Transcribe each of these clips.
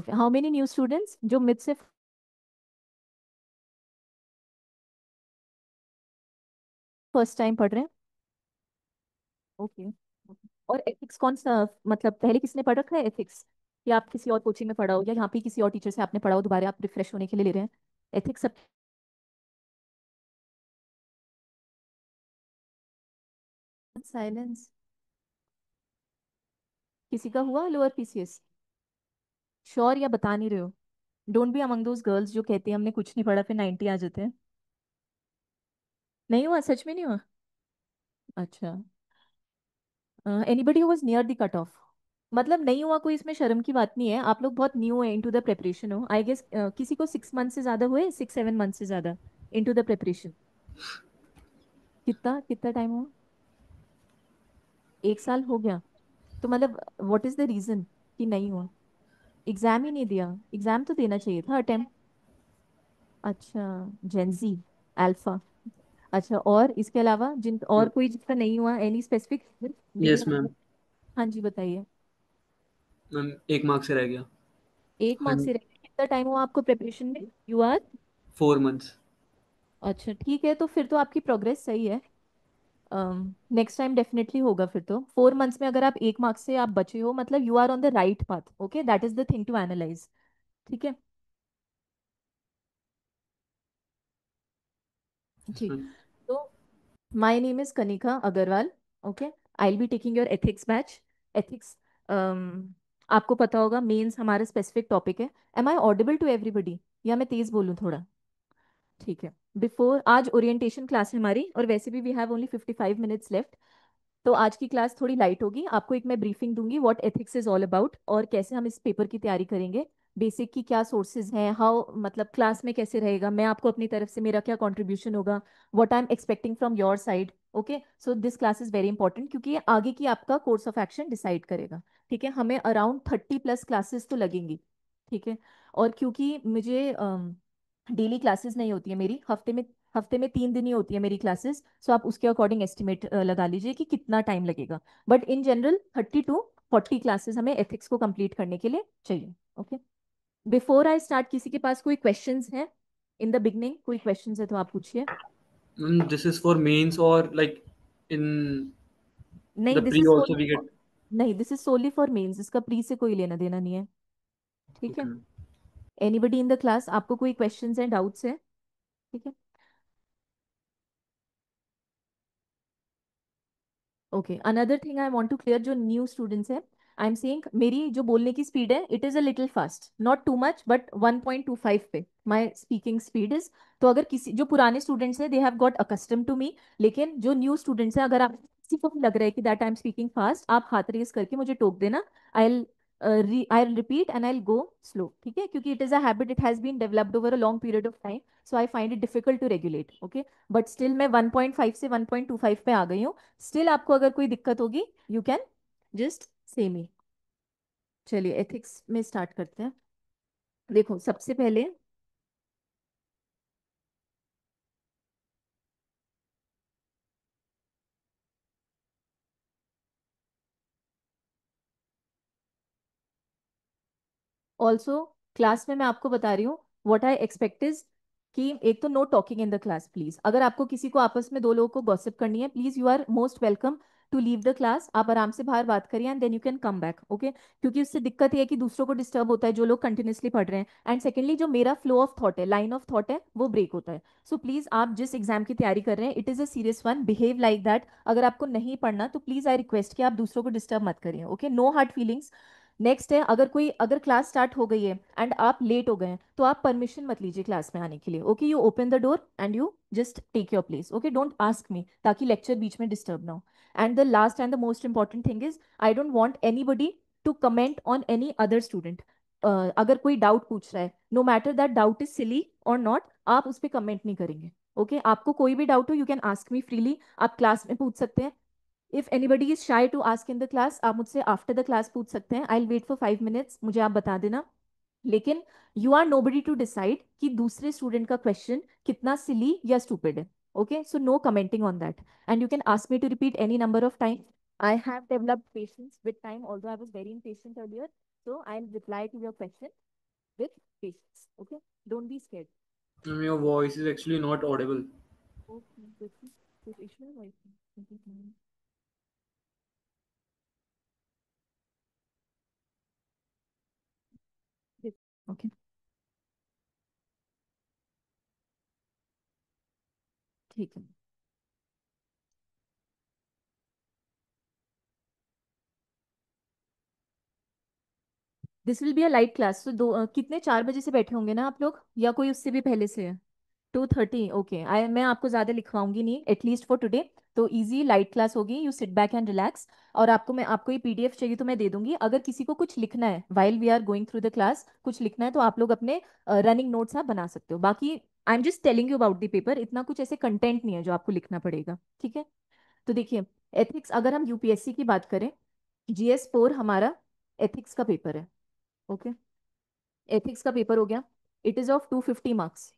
How many new students जो mid से first time पढ़ रहे हैं? ओके। और एथिक्स कौन सा, मतलब पहले किसने पढ़ रखा है एथिक्स, या आप किसी और कोचिंग में पढ़ा हो, या यहाँ पे किसी और टीचर से आपने पढ़ा हो, दोबारा आप रिफ्रेश होने के लिए ले रहे हैं एथिक्स सब? साइलेंस। किसी का हुआ लोअर पीसीएस? श्योर या बता नहीं रहे हो? Don't be among those girls जो कहती हैं हमने कुछ नहीं पढ़ा फिर 90 आ जाते हैं। नहीं हुआ, सच में नहीं हुआ? अच्छा। Anybody who was near the cut off? मतलब नहीं हुआ कोई, इसमें शर्म की बात नहीं है, आप लोग बहुत न्यू है इनटू द प्रिपरेशन हो आई गेस। किसी को 6 मंथ से ज्यादा हुए, 6 7 मंथ से ज्यादा इनटू द प्रिपरेशन? कितना कितना टाइम हुआ? 1 साल हो गया? तो मतलब व्हाट इज द रीजन कि नहीं हुआ? एग्जाम ही नहीं दिया? एग्जाम तो देना चाहिए था, अटेम्प्ट। अच्छा। जेंजी। अल्फा। अच्छा, और इसके अलावा जिन और कोई जिसका नहीं हुआ, any specific yes reason? Ma'am. हाँ जी, बताइए। मैम 1 मार्क से रह गया। 1 मार्क्स से रह गया? कितना टाइम हुआ आपको प्रिपरेशन में? You are? 4 मंथ्स। अच्छा ठीक है, तो फिर तो आपकी प्रोग्रेस सही है। नेक्स्ट टाइम डेफिनेटली होगा फिर तो। 4 मंथ्स में अगर आप 1 मार्क्स से आप बचे हो, मतलब you are on the right path. Okay, that is the thing to analyse. ठीक है। ठीक। मैम। तो my name is Kanika Agarwal. Okay. I will be taking your ethics batch. Ethics, आपको पता होगा मेंस हमारा स्पेसिफिक टॉपिक है। Am I audible to everybody, या मैं तेज बोलूँ थोड़ा? ठीक है। बिफोर, आज ओरिएंटेशन क्लास है हमारी, और वैसे भी we have only 55 minutes left. तो आज की क्लास थोड़ी लाइट होगी, आपको एक मैं ब्रीफिंग दूंगी what ethics is all about, और कैसे हम इस पेपर की तैयारी करेंगे। बेसिक की क्या सोर्सेज हैं, हाउ मतलब क्लास में कैसे रहेगा, मैं आपको अपनी तरफ से मेरा क्या कंट्रीब्यूशन होगा, what I am expecting from your side. Okay, so this class is very important, क्योंकि ये आगे की आपका कोर्स ऑफ एक्शन डिसाइड करेगा। ठीक है, हमें अराउंड 30+ क्लासेस तो लगेंगी। ठीक है। और क्योंकि मुझे डेली क्लासेस नहीं होती है मेरी, हफ्ते में 3 दिन ही होती है मेरी क्लासेस, सो आप उसके अकॉर्डिंग एस्टिमेट लगा लीजिए कि कितना टाइम लगेगा। But in general 30 to 40 classes हमें एथिक्स को कंप्लीट करने के लिए चाहिए। ओके। बिफोर आई स्टार्ट, किसी के पास कोई क्वेश्चंस हैं? इन द बिगनिंग कोई क्वेश्चंस है तो आप पूछिए। Ma'am this is for mains और लाइक इन नहीं, the this pre is also solely we for, get. नहीं this is solely for mains, इसका प्री से कोई लेना देना नहीं है। ठीक है। Okay. Anybody in the class, आपको कोई क्वेश्चंस हैं, डाउट्स हैं? ठीक है। Okay, another thing I want to clear, जो न्यू स्टूडेंट्स हैं, आई एम सेइंग मेरी जो बोलने की स्पीड है, it is a little fast, not too much, but 1.25 पे माय स्पीकिंग स्पीड इज। तो अगर किसी जो पुराने स्टूडेंट्स हैं, they have got accustomed to me, लेकिन जो न्यू स्टूडेंट्स हैं, अगर आप किसी को भी लग रहा है कि that I am speaking fast, आप हाथ रेस करके मुझे टोक देना। I I repeat and I go slow, ठीक है, क्योंकि it is a habit, it has been developed over a long period of time, so I find it difficult to regulate. Okay. But still मैं 1.5 से 1.25 पे आ गई हूँ। Still आपको अगर कोई दिक्कत होगी, यू कैन जस्ट से मी। चलिए एथिक्स में स्टार्ट करते हैं। देखो सबसे पहले, ऑल्सो क्लास में मैं आपको बता रही हूँ व्हाट आई एक्सपेक्ट इज कि एक तो know talking in the class please. अगर आपको किसी को आपस में दो लोगों को गॉसिप करनी है, please you are most welcome to leave the class. आप आराम से बाहर बात करिए and then you can come back. Okay, क्योंकि उससे दिक्कत ये है कि दूसरों को डिस्टर्ब होता है जो लोग कंटिन्यूसली पढ़ रहे हैं, एंड सेकेंडली जो मेरा फ्लो ऑफ थॉट है, लाइन ऑफ थॉट है, वो ब्रेक होता है। सो प्लीज, आप जिस एग्जाम की तैयारी कर रहे हैं, it is a serious one, behave like that. अगर आपको नहीं पढ़ना तो प्लीज आई रिक्वेस्ट कि आप दूसरों को डिस्टर्ब मत करिए। Okay, no hard feelings. Next है, अगर क्लास स्टार्ट हो गई है एंड आप लेट हो गए हैं, तो आप परमिशन मत लीजिए क्लास में आने के लिए। Okay, you open the door and you just take your place. Okay, don't ask me, ताकि लेक्चर बीच में डिस्टर्ब ना हो। And the last and the most important thing is, I don't want anybody to comment on any other student. अगर कोई doubt पूछ रहा है, no matter that doubt is silly और नॉट, आप उस पर कमेंट नहीं करेंगे। ओके, आपको कोई भी डाउट हो, you can ask me freely, आप क्लास में पूछ सकते हैं। If anybody is shy to ask in the class, आप मुझसे आफ्टर द क्लास पूछ सकते हैं। I will wait for 5 minutes, मुझे आप बता देना। लेकिन you are nobody to decide कि दूसरे स्टूडेंट का क्वेश्चन कितना सिली या स्टूपिड है। Okay, so no commenting on that, and you can ask me to repeat any number of time. I have developed patience with time, although I was very impatient earlier. So I'll reply to your question. with patience. Okay, don't be scared. Your voice is actually not audible. Okay, good. Good issue, right? Okay, ठीक है। This will be a light class. तो कितने, 4 बजे से बैठे होंगे ना आप लोग, या कोई उससे भी पहले से है? 2:30, ओके। आई मैं आपको ज़्यादा लिखवाऊंगी नहीं, एटलीस्ट फॉर टुडे। तो इजी लाइट क्लास होगी, you sit back and relax. और आपको ये पीडीएफ चाहिए तो मैं दे दूंगी। अगर किसी को कुछ लिखना है while we are going through the class, कुछ लिखना है तो आप लोग अपने रनिंग नोट्स आप बना सकते हो। बाकी I am just telling you about the paper, इतना कुछ ऐसे कंटेंट नहीं है जो आपको लिखना पड़ेगा, ठीक है? तो देखिए, एथिक्स, अगर हम यूपीएससी की बात करें, GS 4 हमारा एथिक्स का पेपर है। ओके, एथिक्स का पेपर हो गया। It is of 250 marks.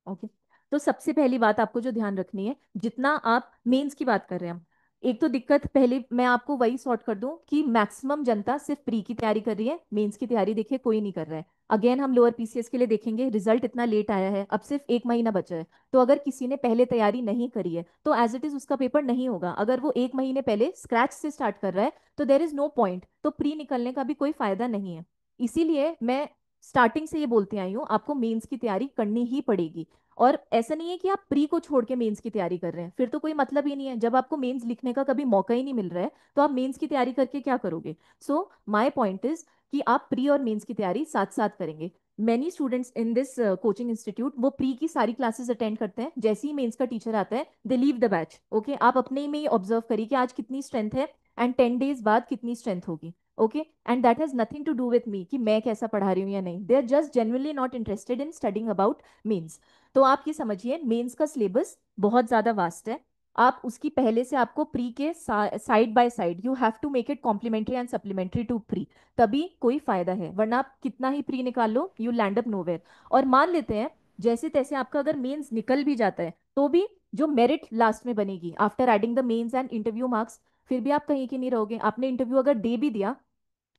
Okay, तो सबसे पहली बात आपको जो ध्यान रखनी है, जितना आप मेंस की बात कर रहे हैं हम, एक तो दिक्कत पहले मैं आपको वही सॉर्ट कर दूं कि मैक्सिमम जनता सिर्फ प्री की तैयारी कर रही है, मेंस की तैयारी देखिए कोई नहीं कर रहा है। अगेन हम लोअर पीसीएस के लिए देखेंगे, रिजल्ट इतना लेट आया है, अब सिर्फ 1 महीना बचा है। तो अगर किसी ने पहले तैयारी नहीं करी है तो एज इट इज उसका पेपर नहीं होगा। अगर वो 1 महीने पहले स्क्रैच से स्टार्ट कर रहा है तो देर इज नो पॉइंट, तो प्री निकलने का भी कोई फायदा नहीं है। इसीलिए मैं स्टार्टिंग से ये बोलते आई हूँ, आपको मेंस की तैयारी करनी ही पड़ेगी। और ऐसा नहीं है कि आप प्री को छोड़ के मेंस की तैयारी कर रहे हैं, फिर तो कोई मतलब ही नहीं है। जब आपको मेंस लिखने का कभी मौका ही नहीं मिल रहा है तो आप मेंस की तैयारी करके क्या करोगे? सो माय पॉइंट इज कि आप प्री और मेंस की तैयारी साथ साथ करेंगे। Many students in this coaching institute वो प्री की सारी क्लासेस अटेंड करते हैं, जैसे ही मेंस का टीचर आता है दे लीव द बैच। ओके, आप अपने में ही ऑब्जर्व करिए कि आज कितनी स्ट्रेंथ है एंड 10 डेज बाद कितनी स्ट्रेंथ होगी। Okay, and that has nothing to do with me कि मैं कैसा पढ़ा रही हूँ या नहीं, they are just genuinely not interested in studying about mains. तो आप ये समझिए, मेंस का सिलेबस बहुत ज्यादा वास्ट है। आप उसकी पहले से आपको प्री के side by side you have to make it complementary and supplementary to pre, तभी कोई फायदा है। वरना आप कितना ही प्री निकाल लो, यू लैंड अप नोवेयर। और मान लेते हैं जैसे तैसे आपका अगर मेंस निकल भी जाता है तो भी जो मेरिट लास्ट में बनेगी after adding the mains and interview marks, फिर भी आप कहीं के नहीं रहोगे। आपने इंटरव्यू अगर दे भी दिया,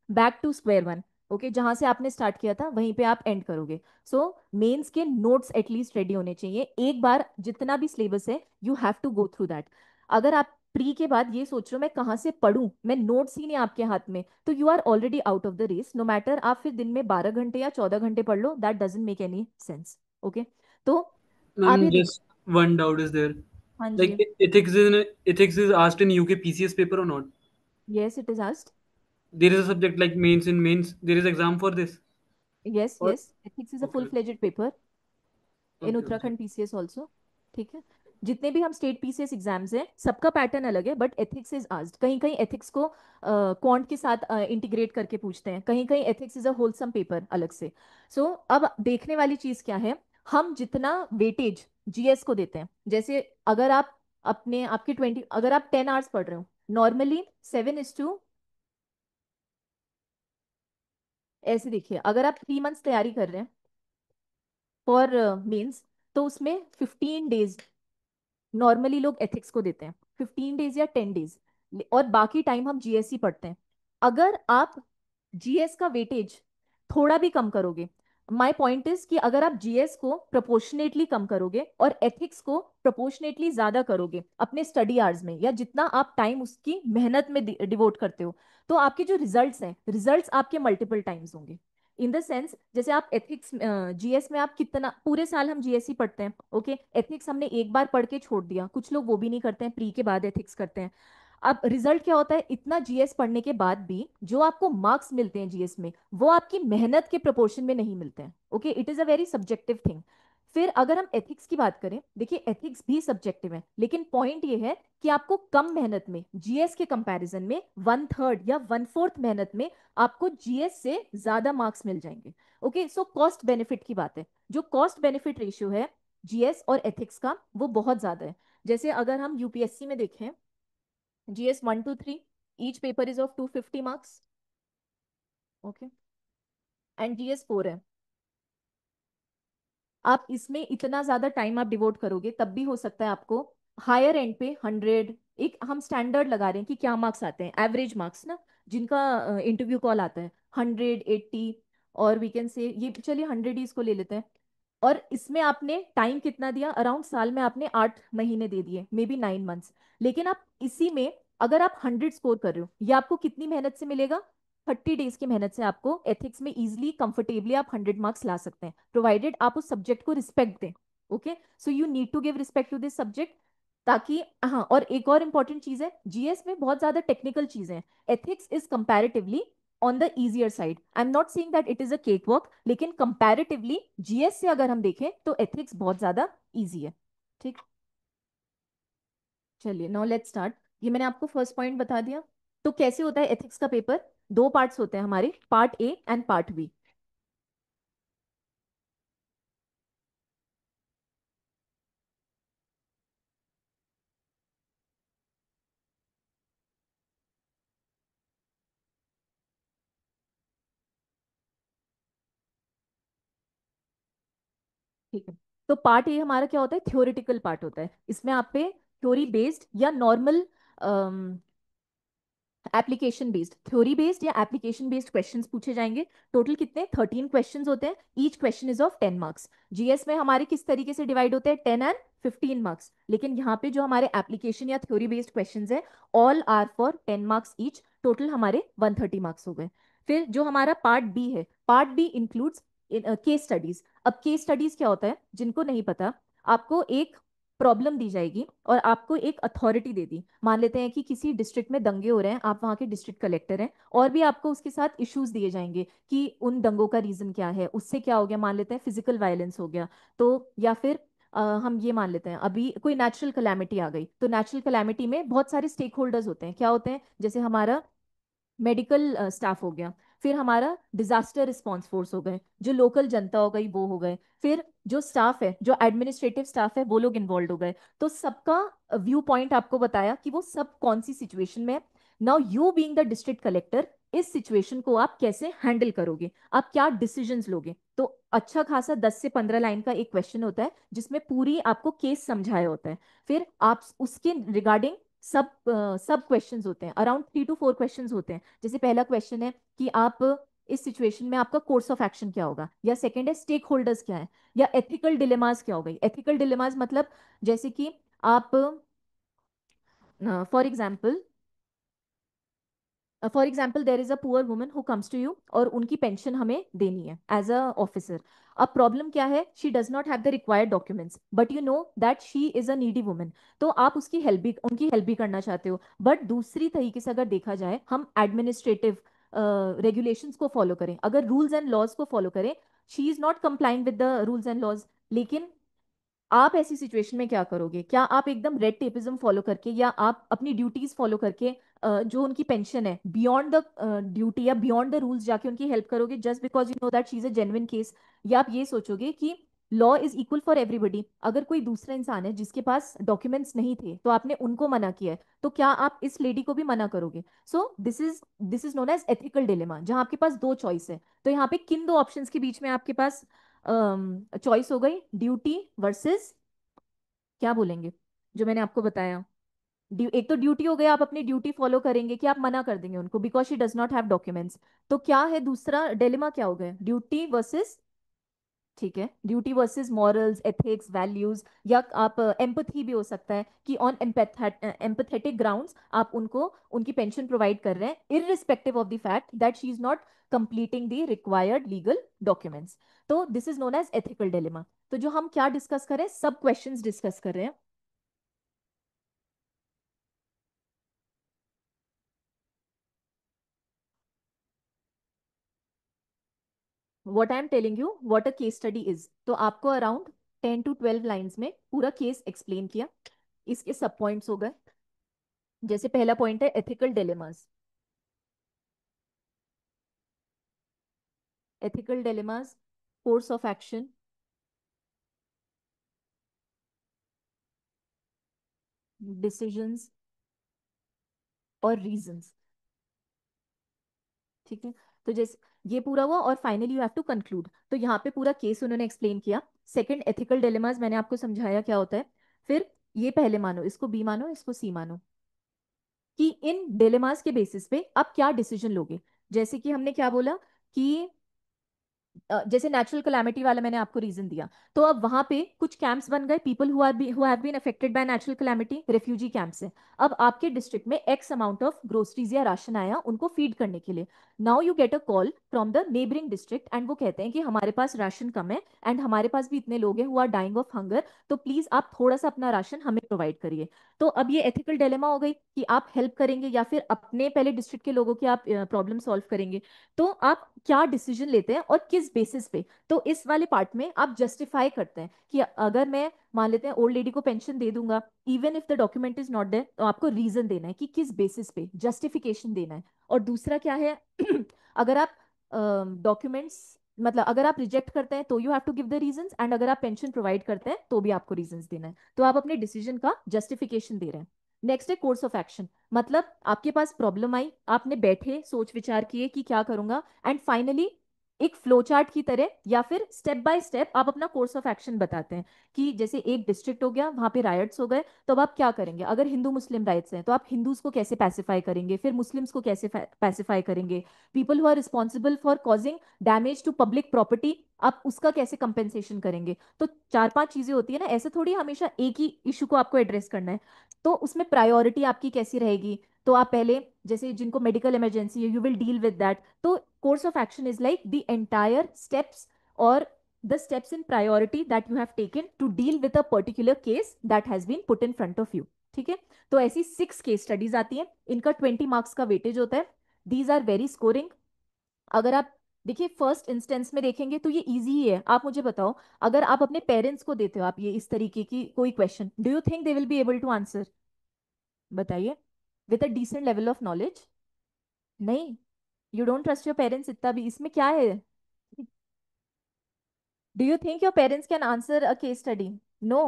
back to square one. Okay, जहां से आपने स्टार्ट किया था वहीं पे आप एंड करोगे। सो मेंस के नोट्स एटलीस्ट रेडी होने चाहिए। एक बार जितना भी सिलेबस है you have to go through that. अगर आप प्री के बाद ये सोच रहे हो मैं कहाँ से पढूं, मैं नोट्स ही नहीं आपके हाथ में, तो you are already out of the race. No matter आप फिर दिन में 12 घंटे या 14 घंटे पढ़ लो, that doesn't make any sense. Okay, तो आप Ma'am, ये देखो। just one doubt is there. हाँ Like जी। ethics is asked in UK PCS paper or not? Yes, it is asked. There is a subject like mains in mains. There is exam for this. Yes Or yes, ethics is a full okay, fledged paper in okay, okay. Uttarakhand PCS also. ठीक है, जितने भी हम state PCS exams हैं सबका pattern अलग है, but ethics is asked. कहीं कहीं एथिक्स को क्वांट के साथ इंटीग्रेट करके पूछते हैं, कहीं कहीं ethics is a wholesome paper अलग से। सो अब देखने वाली चीज क्या है, हम जितना वेटेज जीएस को देते हैं, जैसे अगर आप अपने आपके 20, अगर आप 10 आवर्स पढ़ रहे हो, नॉर्मली 7:, ऐसे देखिए अगर आप 3 मंथ्स तैयारी कर रहे हैं फॉर मेंस, तो उसमें 15 डेज नॉर्मली लोग एथिक्स को देते हैं, 15 डेज या 10 डेज, और बाकी टाइम हम जीएससी पढ़ते हैं। अगर आप जीएस का वेटेज थोड़ा भी कम करोगे, माय पॉइंट इज कि अगर आप जीएस को प्रोपोर्शनेटली कम करोगे और एथिक्स को प्रोपोर्शनेटली ज्यादा करोगे अपने स्टडी आवर्स में, या जितना आप टाइम उसकी मेहनत में डिवोट करते हो, तो आपके जो रिजल्ट्स हैं, रिजल्ट्स आपके मल्टीपल टाइम्स होंगे। इन द सेंस, जैसे आप एथिक्स जीएस में आप कितना, पूरे साल हम जीएस ही पढ़ते हैं। ओके, एथिक्स हमने एक बार पढ़ के छोड़ दिया, कुछ लोग वो भी नहीं करते हैं, प्री के बाद एथिक्स करते हैं। अब रिजल्ट क्या होता है, इतना जीएस पढ़ने के बाद भी जो आपको मार्क्स मिलते हैं जीएस में, वो आपकी मेहनत के प्रोपोर्शन में नहीं मिलते हैं। Okay, it is a very subjective thing. फिर अगर हम एथिक्स की बात करें, देखिए एथिक्स भी सब्जेक्टिव है, लेकिन पॉइंट ये है कि आपको कम मेहनत में जीएस के कंपैरिजन में 1/3 या 1/4 मेहनत में आपको जीएस से ज्यादा मार्क्स मिल जाएंगे। ओके, सो कॉस्ट बेनिफिट की बात है, जो कॉस्ट बेनिफिट रेशियो है जीएस और एथिक्स का वो बहुत ज्यादा है। जैसे अगर हम यूपीएससी में देखें, GS 1 to 3, each paper is of 250 marks. Okay, and GS 4 है। आप इसमें इतना ज्यादा टाइम आप डिवोट करोगे तब भी हो सकता है आपको हायर एंड पे 100, एक हम स्टैंडर्ड लगा रहे हैं कि क्या मार्क्स आते हैं, एवरेज मार्क्स ना, जिनका इंटरव्यू कॉल आता है 100, 80, और वी कैन से ये चलिए 100 ही इसको ले लेते हैं। और इसमें आपने टाइम कितना दिया, अराउंड साल में आपने 8 महीने दे दिए, मे बी 9 मंथ्स। लेकिन आप इसी में अगर आप 100 स्कोर कर रहे हो, ये आपको कितनी मेहनत से मिलेगा? 30 डेज की मेहनत से आपको एथिक्स में इजिली कंफर्टेबली आप 100 मार्क्स ला सकते हैं, प्रोवाइडेड आप उस सब्जेक्ट को रिस्पेक्ट दें। Okay, so you need to give respect to this subject. ताकि हाँ, और एक और इंपॉर्टेंट चीज है, जीएस में बहुत ज्यादा टेक्निकल चीजें हैं, ethics is comparatively on the easier side. I am not saying that it is a cake work, लेकिन कंपैरेटिवली जीएस से अगर हम देखें तो एथिक्स बहुत ज्यादा इजी है। ठीक, चलिए नाउ लेट्स स्टार्ट। ये मैंने आपको फर्स्ट पॉइंट बता दिया। तो कैसे होता है एथिक्स का पेपर? दो पार्ट्स होते हैं हमारे, part A and part B. ठीक है, तो पार्ट ए हमारा क्या होता है? थ्योरेटिकल पार्ट होता है। इसमें आप पे थ्योरी बेस्ड या normal application based, theory based या एप्लीकेशन बेस्ड क्वेश्चंस पूछे जाएंगे। टोटल कितने? 13 क्वेश्चंस होते हैं। Each question is of 10 marks. GS में हमारे किस तरीके से डिवाइड होते हैं? 10 एंड 15 मार्क्स। लेकिन यहाँ पे जो हमारे एप्लीकेशन या थ्योरी बेस्ड क्वेश्चंस है, all are for 10 marks each. Total हमारे 130 मार्क्स हो गए। फिर जो हमारा पार्ट बी है, part B includes case studies. अब केस स्टडीज क्या होता है, जिनको नहीं पता, आपको एक प्रॉब्लम दी जाएगी और आपको एक अथॉरिटी दे दी। मान लेते हैं कि किसी डिस्ट्रिक्ट में दंगे हो रहे हैं, आप वहाँ के डिस्ट्रिक्ट कलेक्टर हैं, और भी आपको उसके साथ इश्यूज दिए जाएंगे कि उन दंगों का रीजन क्या है, उससे क्या हो गया, मान लेते हैं फिजिकल वायलेंस हो गया। तो या फिर हम ये मान लेते हैं अभी कोई नेचुरल कलैमिटी आ गई, तो नेचुरल कलैमिटी में बहुत सारे स्टेक होल्डर्स होते हैं। क्या होते हैं? जैसे हमारा मेडिकल स्टाफ हो गया, फिर हमारा डिजास्टर रिस्पांस फोर्स हो गए, जो लोकल जनता हो गई वो हो गए, फिर जो स्टाफ है, जो एडमिनिस्ट्रेटिव स्टाफ है, वो लोग इन्वॉल्व हो गए। तो सबका व्यू पॉइंट आपको बताया कि वो सब कौन सी सिचुएशन में है। Now you being the district collector, इस सिचुएशन को आप कैसे हैंडल करोगे, आप क्या डिसीजंस लोगे? तो अच्छा खासा 10 से 15 लाइन का एक क्वेश्चन होता है, जिसमें पूरी आपको केस समझाया होता है। फिर आप उसके रिगार्डिंग सब सब क्वेश्चंस होते हैं, अराउंड 3 to 4 क्वेश्चंस होते हैं। जैसे पहला क्वेश्चन है कि आप इस सिचुएशन में आपका कोर्स ऑफ एक्शन क्या होगा, या सेकंड है स्टेक होल्डर्स क्या है, या एथिकल डिलेमास क्या हो गई। एथिकल डिलेमास मतलब जैसे कि आप for example, for example there is a poor woman who comes to you, और उनकी पेंशन हमें देनी है एज अ ऑफिसर। अब प्रॉब्लम क्या है? She does not have the required documents, but you know that she is a needy woman. तो आप उसकी हेल्प भी, उनकी हेल्प भी करना चाहते हो। बट दूसरी तरीके से अगर देखा जाए, हम एडमिनिस्ट्रेटिव रेगुलेशंस को फॉलो करें, अगर रूल्स एंड लॉज को फॉलो करें, she is not complying with the rules and laws. लेकिन आप ऐसी सिचुएशन में क्या करोगे? क्या आप एकदम रेड टेपिज्म फॉलो करके, या आप अपनी ड्यूटीज फॉलो करके जो उनकी पेंशन है बियॉन्ड द ड्यूटी या बियॉन्ड द रूल्स जाके उनकी हेल्प करोगे, just because you know that she is a genuine case? या आप ये सोचोगे कि law is equal for everybody, अगर कोई दूसरा इंसान है जिसके पास डॉक्यूमेंट्स नहीं थे तो आपने उनको मना किया है, तो क्या आप इस लेडी को भी मना करोगे? So this is known as ethical dilemma, जहां आपके पास दो चॉइस है। तो यहाँ पे किन दो ऑप्शंस के बीच में आपके पास चॉइस हो गई? ड्यूटी वर्सेस, क्या बोलेंगे, जो मैंने आपको बताया। एक तो ड्यूटी हो गया, आप अपनी ड्यूटी फॉलो करेंगे कि आप मना कर देंगे उनको because she does not have documents. तो क्या है दूसरा डिलेमा, क्या हो गया? ड्यूटी वर्सेस, ठीक है, duty versus morals, ethics, values, या आप एम्पथी भी हो सकता है कि ऑन एम्पथेटिक ग्राउंड्स आप उनको उनकी पेंशन प्रोवाइड कर रहे हैं irrespective of the fact that she is not completing the required legal documents. तो this is known as ethical dilemma. तो जो हम क्या डिस्कस करें, सब क्वेश्चंस डिस्कस कर रहे हैं। What I am telling you what a case study is, तो आपको अराउंड 10 to 12 लाइन्स में पूरा केस एक्सप्लेन किया। इसके सब पॉइंट्स हो गए। जैसे पहला पॉइंट है ethical dilemmas. Ethical dilemmas, course of action, decisions और रीजंस। ठीक है, तो जैसे ये पूरा हुआ और finally you have to conclude. तो यहाँ पे पूरा केस उन्होंने एक्सप्लेन किया। सेकंड, एथिकल डिलेमास मैंने आपको समझाया क्या होता है। फिर ये पहले मानो, इसको बी मानो, इसको सी मानो, कि इन डिलेमास के बेसिस पे आप क्या डिसीजन लोगे। जैसे कि हमने क्या बोला कि जैसे नेचुरल कलैमिटी वाला मैंने आपको रीजन दिया, तो अब वहां पे कुछ कैंप्स बन गए, people who have been affected by natural calamity, refugee camps है। अब आपके डिस्ट्रिक्ट में एक्स अमाउंट ऑफ ग्रोसरीज या राशन आया उनको फीड करने के लिए। Now you get a call from the neighbouring district and वो कहते हैं कि हमारे पास राशन कम है एंड हमारे पास भी इतने लोग हैं who are dying of hunger, तो प्लीज आप थोड़ा सा अपना राशन हमें प्रोवाइड करिए। तो अब ये एथिकल डिलेमा हो गई कि आप हेल्प करेंगे या फिर अपने पहले डिस्ट्रिक्ट के लोगों की आप प्रॉब्लम सॉल्व करेंगे। तो आप क्या डिसीजन लेते हैं और किस बेसिस पे? तो इस वाले पार्ट में आप जस्टिफाई करते हैं कि अगर मैं मान लेते हैं ओल्ड लेडी को पेंशन दे दूंगा, even if the document is not there, तो आपको रीजन देना है कि किस बेसिस पे, जस्टिफिकेशन देना है। और दूसरा क्या है अगर आप डॉक्यूमेंट्स मतलब अगर आप रिजेक्ट करते हैं तो you have to give the reasons, and अगर आप पेंशन प्रोवाइड करते हैं तो भी आपको रीजंस देना है। तो आप अपने डिसीजन का जस्टिफिकेशन दे रहे हैं। नेक्स्ट है कोर्स ऑफ एक्शन। मतलब आपके पास प्रॉब्लम आई, आपने बैठे सोच विचार किए कि क्या करूंगा, एंड फाइनली एक फ्लो चार्ट की तरह या फिर स्टेप बाय स्टेप आप अपना कोर्स ऑफ एक्शन बताते हैं कि जैसे एक डिस्ट्रिक्ट हो गया, वहां पे रायट्स हो गए, तो अब आप क्या करेंगे? अगर हिंदू मुस्लिम राइट्स हैं तो आप हिंदूज को कैसे पैसिफाई करेंगे, फिर मुस्लिम्स को कैसे पैसिफाई करेंगे, people who are responsible for causing damage to public property आप उसका कैसे कंपेंसेशन करेंगे। तो चार पांच चीजें होती है ना, ऐसे थोड़ी हमेशा एक ही इशू को आपको एड्रेस करना है। तो उसमें प्रायोरिटी आपकी कैसी रहेगी? तो आप पहले जैसे जिनको मेडिकल इमरजेंसी है, you will deal with that. तो course of action is like the entire steps और the steps in priority that you have taken to deal with a particular case that has been put in front of you। ठीक है? तो ऐसी 6 case studies आती हैं, इनका 20 marks का weightage होता है। These are very scoring. अगर आप देखिए फर्स्ट इंस्टेंस में देखेंगे तो ये इजी ही है। आप मुझे बताओ, अगर आप अपने पेरेंट्स को देते हो आप ये इस तरीके की कोई question, do you think they will be able to answer? बताइए, with a decent level of knowledge. नहीं, you don't trust your parents इतना भी, इसमें क्या है? Do you think your parents can answer a case study? No,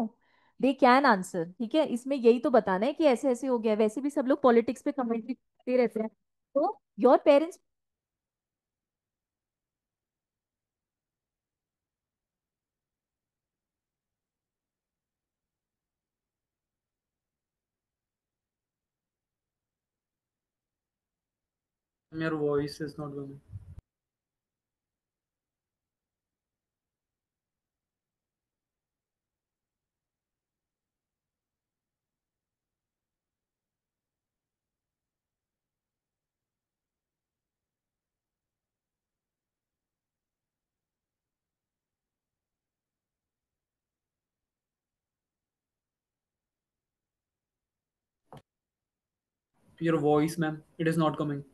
they can answer. ठीक है, इसमें यही तो बताना है कि ऐसे ऐसे हो गया। वैसे भी सब लोग पॉलिटिक्स पे कमेंट्री करते रहते हैं। तो your parents. Your voice is not coming. Your voice, ma'am, it is not coming.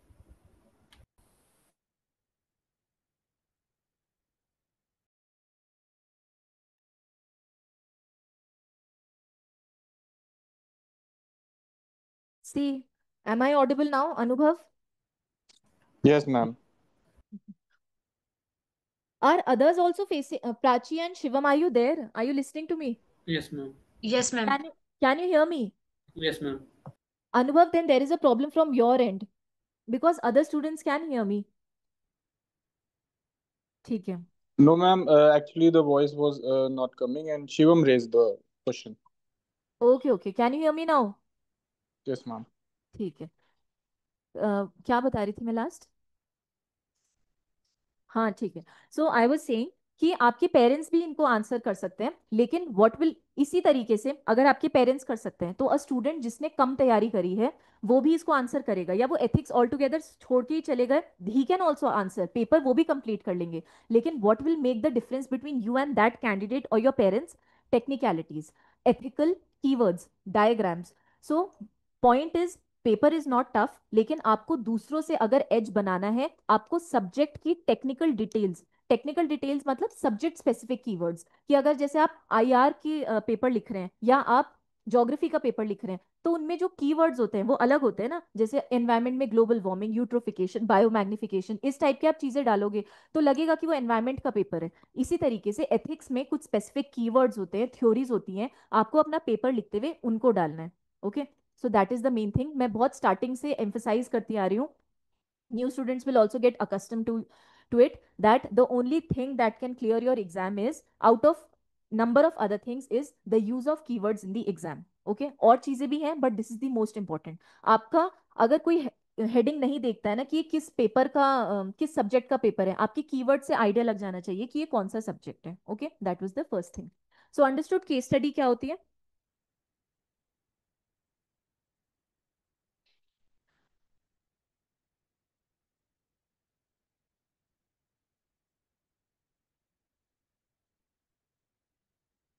See, am I audible now Anubhav? Yes, ma'am. Are others also facing Prachi and Shivam, are you there? Are you listening to me? Yes, ma'am. Yes, ma'am. Can you hear me? Yes, ma'am. Anubhav, then there is a problem from your end because other students can hear me. ठीक है। No, ma'am. Actually, the voice was not coming, and Shivam raised the question. Okay okay, can you hear me now? Yes, ma'am. ठीक है। क्या बता रही थी मैं last? हाँ ठीक है। सो आई वाज सेइंग कि आपके पेरेंट्स भी इनको आंसर कर सकते हैं, लेकिन व्हाट विल, इसी तरीके से अगर आपके पेरेंट्स कर सकते हैं तो अ स्टूडेंट जिसने कम तैयारी करी है वो भी इसको आंसर करेगा, या वो एथिक्स ऑल टुगेदर छोड़ के ही चले गए, he can also answer, paper वो भी कंप्लीट कर लेंगे। लेकिन what will make the difference between you and that candidate और your parents? Technicalities, ethical keywords, diagrams. So point is, paper is not tough, लेकिन आपको दूसरों से अगर एज बनाना है, आपको सब्जेक्ट की टेक्निकल डिटेल्स मतलब सब्जेक्ट स्पेसिफिक कीवर्ड्स, कि अगर जैसे आप आईआर की पेपर लिख रहे हैं या आप ज्योग्राफी का पेपर लिख रहे हैं, तो उनमें जो कीवर्ड्स होते हैं वो अलग होते हैं ना। जैसे एनवायरनमेंट में ग्लोबल वार्मिंग, यूट्रोफिकेशन, बायोमैग्निफिकेशन, इस टाइप के आप चीजें डालोगे तो लगेगा कि वो एनवायरनमेंट का पेपर है। इसी तरीके से एथिक्स में कुछ स्पेसिफिक कीवर्ड्स होते हैं, थ्योरीज होती हैं, आपको अपना पेपर लिखते हुए उनको डालना है। Okay, so that is the main thing. मैं बहुत स्टार्टिंग से एम्फेसाइज करती आ रही हूँ, new students will also get accustomed to it, that the only thing that can clear your exam is, out of number of other things, is the use of keywords in the exam। okay, और चीजें भी हैं but this is the most important. आपका अगर कोई heading नहीं देखता है ना कि ये किस पेपर का किस सब्जेक्ट का पेपर है, आपके कीवर्ड से आइडिया लग जाना चाहिए कि ये कौन सा सब्जेक्ट है। Okay, that was the first thing. So understood case study क्या होती है।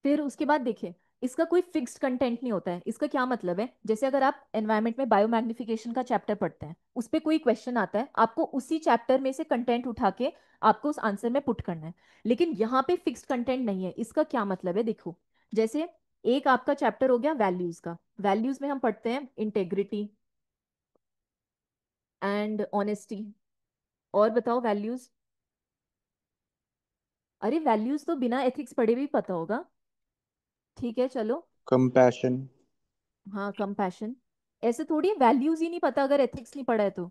फिर उसके बाद देखिए, इसका कोई फिक्स्ड कंटेंट नहीं होता है। इसका क्या मतलब है, जैसे अगर आप एनवायरनमेंट में बायोमैग्निफिकेशन का चैप्टर पढ़ते हैं, उस पे कोई क्वेश्चन आता है, आपको उसी चैप्टर में से कंटेंट उठा के आपको उस आंसर में पुट करना है। लेकिन यहाँ पे फिक्स्ड कंटेंट नहीं है। इसका क्या मतलब है, देखो, जैसे एक आपका चैप्टर हो गया वैल्यूज का। वैल्यूज में हम पढ़ते हैं इंटेग्रिटी एंड ऑनेस्टी। और बताओ वैल्यूज। अरे वैल्यूज तो बिना एथिक्स पढ़े भी पता होगा। ठीक है चलो। compassion. हाँ, कंपैशन। ऐसे थोड़ी वैल्यूज ही नहीं पता अगर एथिक्स नहीं पढ़ा है तो।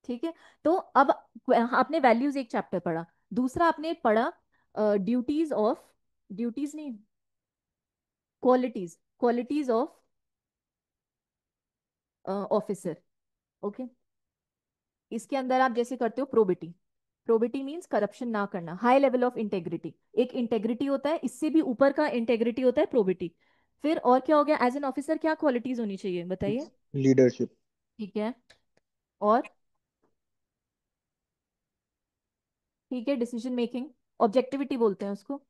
ठीक है। तो अब आपने वैल्यूज एक चैप्टर पढ़ा। दूसरा आपने पढ़ा ड्यूटीज ऑफ, ड्यूटीज नहीं, qualities, qualities of officer. Okay. इसके अंदर आप जैसे करते हो प्रोबिटी। प्रोबिटी मीन्स करप्शन ना करना, हाई लेवल ऑफ इंटेग्रिटी। एक इंटेग्रिटी होता है, इससे भी ऊपर का इंटेग्रिटी होता है प्रोबिटी। फिर और क्या हो गया, एज एन ऑफिसर क्या क्वालिटीज होनी चाहिए बताइए। Leadership. ठीक है। और ठीक है, डिसीजन मेकिंग, ऑब्जेक्टिविटी बोलते हैं उसको।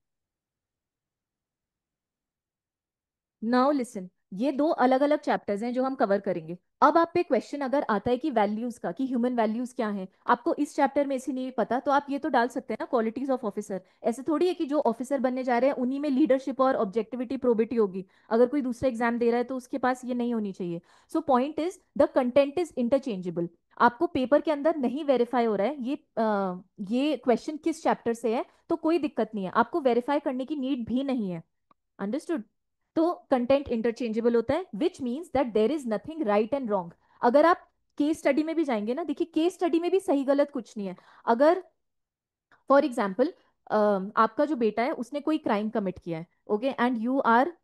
नाउ लिसन, ये दो अलग अलग चैप्टर्स हैं जो हम कवर करेंगे। अब आप पे क्वेश्चन अगर आता है कि वैल्यूज का, कि ह्यूमन वैल्यूज क्या हैं, आपको इस चैप्टर में से नहीं पता, तो आप ये तो डाल सकते हैं ना क्वालिटीज ऑफ ऑफिसर। ऐसे थोड़ी है कि जो ऑफिसर बनने जा रहे हैं उन्हीं में लीडरशिप और ऑब्जेक्टिविटी प्रोबिटी होगी। अगर कोई दूसरा एग्जाम दे रहा है तो उसके पास ये नहीं होनी चाहिए। सो point is the content is interchangeable. आपको पेपर के अंदर नहीं वेरीफाई हो रहा है ये क्वेश्चन किस चैप्टर से है, तो कोई दिक्कत नहीं है, आपको वेरीफाई करने की नीड भी नहीं है। अंडरस्टूड। तो कंटेंट इंटरचेंजेबल होता है, which means that there is nothing right and wrong. अगर आप केस स्टडी में भी जाएंगे ना, देखिए केस स्टडी में भी सही गलत कुछ नहीं है। अगर फॉर एग्जाम्पल आपका जो बेटा है उसने कोई क्राइम कमिट किया है, ओके, एंड यू आर,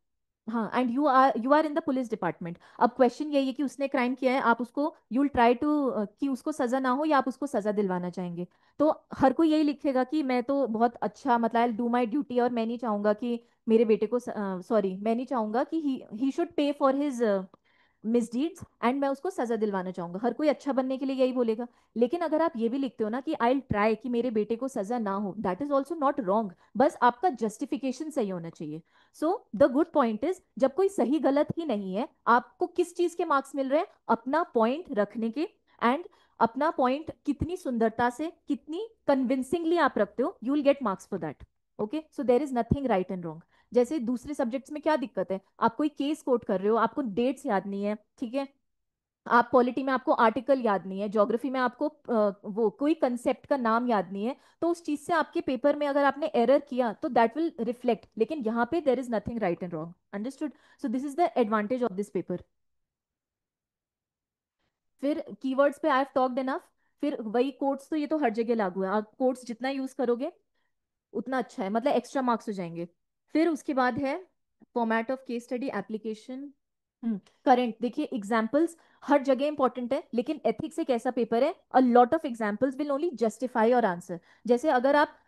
हाँ, and you are in the police department. अब क्वेश्चन यही है कि उसने क्राइम किया है, आप उसको, यू विल ट्राई टू कि उसको सजा ना हो, या आप उसको सजा दिलवाना चाहेंगे। तो हर कोई यही लिखेगा कि मैं तो बहुत अच्छा, मतलब आई डू माई ड्यूटी, और मैं नहीं चाहूंगा कि मेरे बेटे को, सॉरी, मैं नहीं चाहूंगा कि he should pay for his misdeeds, and मैं उसको सजा दिलवाना चाहूंगा। हर कोई अच्छा बनने के लिए यही बोलेगा। लेकिन अगर आप ये भी लिखते हो ना कि आई ट्राई कि मेरे बेटे को सजा ना हो, that is also not wrong, बस आपका जस्टिफिकेशन सही होना चाहिए। So the good point is, जब कोई सही गलत ही नहीं है, आपको किस चीज के मार्क्स मिल रहे हैं, अपना पॉइंट रखने के। एंड अपना पॉइंट कितनी सुंदरता से, कितनी कन्विंसिंगली आप रखते हो, you will get marks for that. Okay, so there is nothing right and wrong. जैसे दूसरे सब्जेक्ट्स में क्या दिक्कत है, आप कोई केस कोट कर रहे हो, आपको डेट्स याद नहीं है, ठीक है, आप पॉलिटी में आपको आर्टिकल याद नहीं है, ज्योग्राफी में आपको वो कोई कंसेप्ट का नाम याद नहीं है, तो उस चीज से आपके पेपर में अगर आपने एरर किया तो दैट विल रिफ्लेक्ट। लेकिन यहाँ पे there is nothing right and wrong. Understood. So this is the advantage of this paper. फिर कीवर्ड्स पे आई हैव टॉक्ड इनफ। फिर वही कोट्स, तो ये तो हर जगह लागू है, आप कोट्स जितना यूज करोगे उतना अच्छा है, मतलब एक्स्ट्रा मार्क्स हो जाएंगे। फिर उसके बाद है format of case study application. Current, देखिए एग्जाम्पल्स हर जगह इंपॉर्टेंट है, लेकिन एथिक्स एक ऐसा पेपर है, a lot of examples will only justify और आंसर। जैसे अगर आप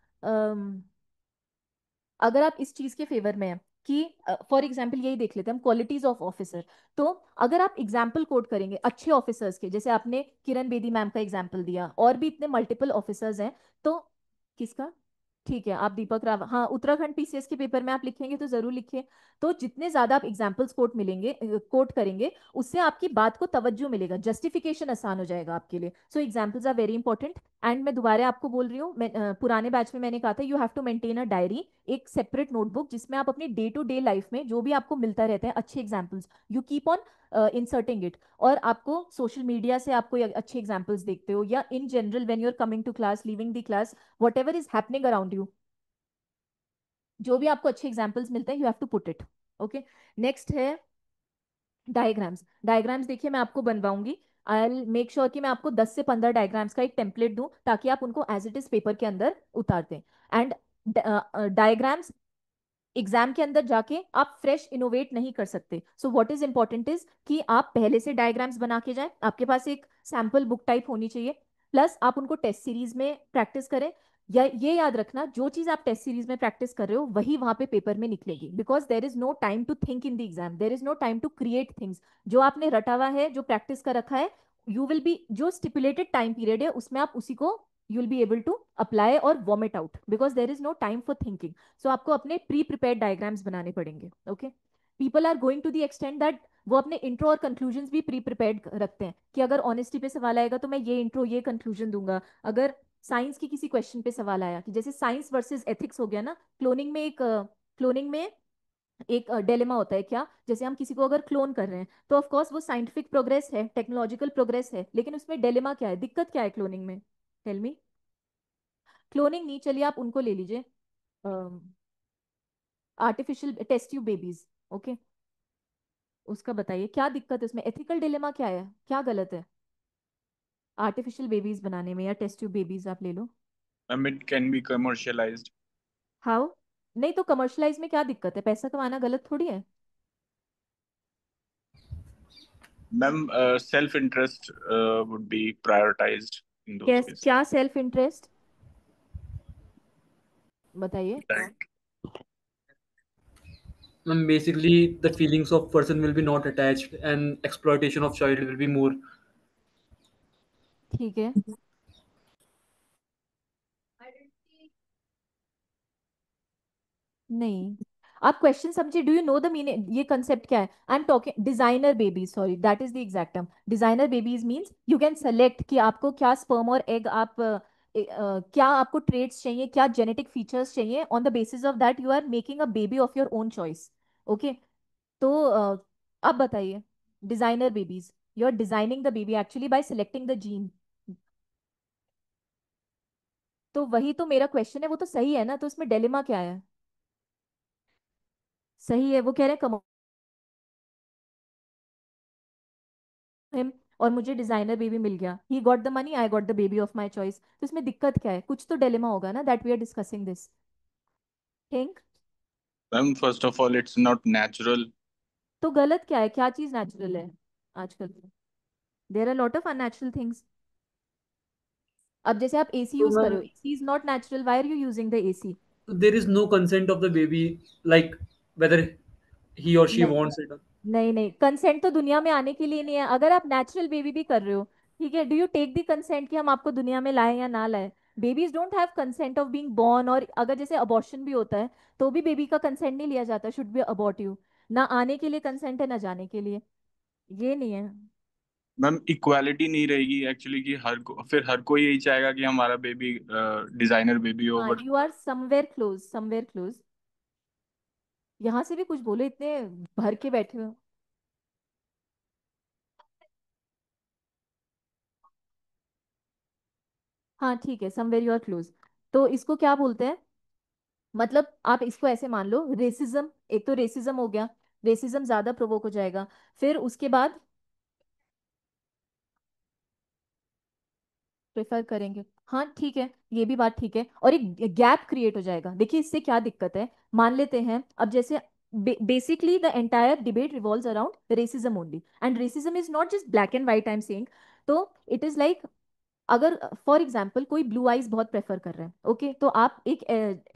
इस चीज के फेवर में हैं कि, फॉर एग्जाम्पल यही देख लेते हैं हम, क्वालिटीज ऑफ ऑफिसर। तो अगर आप एग्जाम्पल कोट करेंगे अच्छे ऑफिसर्स के, जैसे आपने किरण बेदी मैम का एग्जाम्पल दिया, और भी इतने मल्टीपल ऑफिसर्स हैं, तो किसका, ठीक है, आप दीपक रावत, हाँ, उत्तराखंड पीसीएस के पेपर में आप लिखेंगे तो जरूर लिखिए। तो जितने ज्यादा आप एग्जाम्पल्स कोट मिलेंगे, कोट करेंगे, उससे आपकी बात को तवज्जो मिलेगा, जस्टिफिकेशन आसान हो जाएगा आपके लिए। So examples are very important. And मैं दोबारा आपको बोल रही हूँ, पुराने बैच में मैंने कहा था, you have to maintain a diary, एक सेपरेट नोटबुक, जिसमें आप अपनी डे टू डे लाइफ में जो भी आपको मिलता रहता है अच्छे examples, you keep on inserting it. और आपको सोशल मीडिया से आप कोई अच्छे एग्जाम्पल्स देखते हो, या in general when you are coming to class, leaving the class, whatever is happening around you, जो भी आपको अच्छे एग्जाम्पल्स मिलते हैं, you have to put it. Okay. Next है डायग्राम्स। डायग्राम्स देखिए मैं आपको बनवाऊंगी, आई विल मेक श्योर कि मैं आपको 10 से 15 डायग्राम्स का एक टेम्पलेट दूं, ताकि आप उनको एज इट इज पेपर के अंदर उतार दें। एंड डायग्राम्स एग्जाम के अंदर जाके आप फ्रेश इनोवेट नहीं कर सकते। सो व्हाट इज इंपॉर्टेंट इज कि आप पहले से डायग्राम्स बना के जाएं, आपके पास एक सैम्पल बुक टाइप होनी चाहिए, प्लस आप उनको टेस्ट सीरीज में प्रैक्टिस करें। या ये याद रखना, जो चीज आप टेस्ट सीरीज में प्रैक्टिस कर रहे हो वही वहां पे पेपर में निकलेगी, because there is no time to think in the exam, there is no time to create things. जो आपने रटा हुआ है, जो प्रैक्टिस कर रखा है, यू विल बी, जो स्टिपुलेटेड टाइम पीरियड है उसमें आप उसी को you will be able to apply और vomit out, because there is no time for thinking. So आपको अपने प्री प्रिपेयर्ड डायग्राम्स बनाने पड़ेंगे। Okay, people are going to the extend that वो अपने इंट्रो और कंक्लूजन्स भी प्री प्रिपेयर्ड रखते हैं, कि अगर ऑनेस्टी पे सवाल आएगा तो मैं ये इंट्रो ये कंक्लूजन दूंगा। अगर साइंस की किसी क्वेश्चन पे सवाल आया, कि जैसे साइंस वर्सेस एथिक्स हो गया ना, क्लोनिंग में एक डिलेमा होता है क्या, जैसे हम किसी को अगर क्लोन कर रहे हैं तो ऑफ कोर्स वो साइंटिफिक प्रोग्रेस है, टेक्नोलॉजिकल प्रोग्रेस है, लेकिन उसमें डिलेमा क्या है, दिक्कत क्या है क्लोनिंग में? Tell me. क्लोनिंग नहीं, चलिए आप उनको ले लीजिए, artificial test tube babies. Okay, उसका बताइए क्या दिक्कत है उसमें, एथिकल डिलेमा क्या है, क्या गलत है आर्टिफिशियल बेबीज बनाने में, या टेस्ट ट्यूब बेबीज आप ले लो। Ma'am, it can be commercialized. How? नहीं तो कमर्शलाइज में क्या दिक्कत है, पैसा कमाना गलत थोड़ी है। Ma'am, self-interest would be prioritized in those case cases. क्या सेल्फ इंटरेस्ट, बताइए। Right. And basically the feelings of person will be not attached and exploitation of child will be more. ठीक है, नहीं, आप क्वेश्चन समझिए, do you know the meaning, ये concept क्या है? I am talking designer babies, sorry that is the exact term. Designer babies means you can select कि आपको क्या स्पर्म और एग आप क्या आपको ट्रेड्स चाहिए, क्या जेनेटिक फीचर्स चाहिए, on the basis of that you are making a baby of your own choice. Okay, तो अब बताइए, designer babies, you are designing the baby actually by selecting the gene. तो वही तो मेरा क्वेश्चन है, वो तो सही है ना, तो उसमें डिलेमा क्या है? सही है, वो कह रहे हैं हिम, और मुझे डिजाइनर बेबी मिल गया, he got the money, I got the baby of my choice, तो इसमें दिक्कत क्या है? कुछ तो डिलेमा होगा ना, that we are discussing this think. Ma'am, first of all, it's not natural. तो गलत क्या है, क्या चीज नेचुरल है आजकल? There are lot of unnatural things. अब जैसे आप एसी So यूज करो, when AC is not natural, why are you using the AC? there is no consent of the baby, like whether he or she नहीं, wants it. नहीं नहीं, consent तो दुनिया में आने के लिए नहीं है। अगर आप नेचुरल बेबी भी कर रहे हो, ठीक है, do you take the consent कि हम आपको दुनिया में लाएं या ना लाएं? Babies don't have consent of being born, और अगर जैसे अबॉर्शन भी होता है तो भी बेबी का कंसेंट नहीं लिया जाता, शुड बी अबॉर्ट यू, ना आने के लिए कंसेंट है ना जाने के लिए, ये नहीं है। मैम, इक्वालिटी नहीं रहेगी एक्चुअली कि फिर हर कोई यही चाहेगा कि हमारा बेबी डिजाइनर बेबी हो, हाँ, but you are somewhere close, somewhere close. यहाँ से भी कुछ बोलो, इतने भर के बैठे हो। हाँ ठीक है, समवेयर यू आर क्लोज। तो इसको क्या बोलते हैं, मतलब आप इसको ऐसे मान लो, रेसिज्म, एक तो रेसिज्म हो गया, रेसिज्म ज्यादा प्रोवोक हो जाएगा, फिर उसके बाद प्रेफर करेंगे, हाँ ठीक है, ये भी बात ठीक है, और एक गैप क्रिएट हो जाएगा। देखिए इससे क्या दिक्कत है, मान लेते हैं अब जैसे basically the entire debate revolves around racism only, and racism is not just black and white, I am saying. तो इट इज लाइक, अगर फॉर एग्जाम्पल कोई ब्लू आइज बहुत प्रेफर कर रहे हैं, ओके, तो आप एक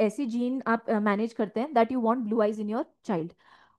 ऐसी जीन आप मैनेज करते हैं that you want blue eyes in your child.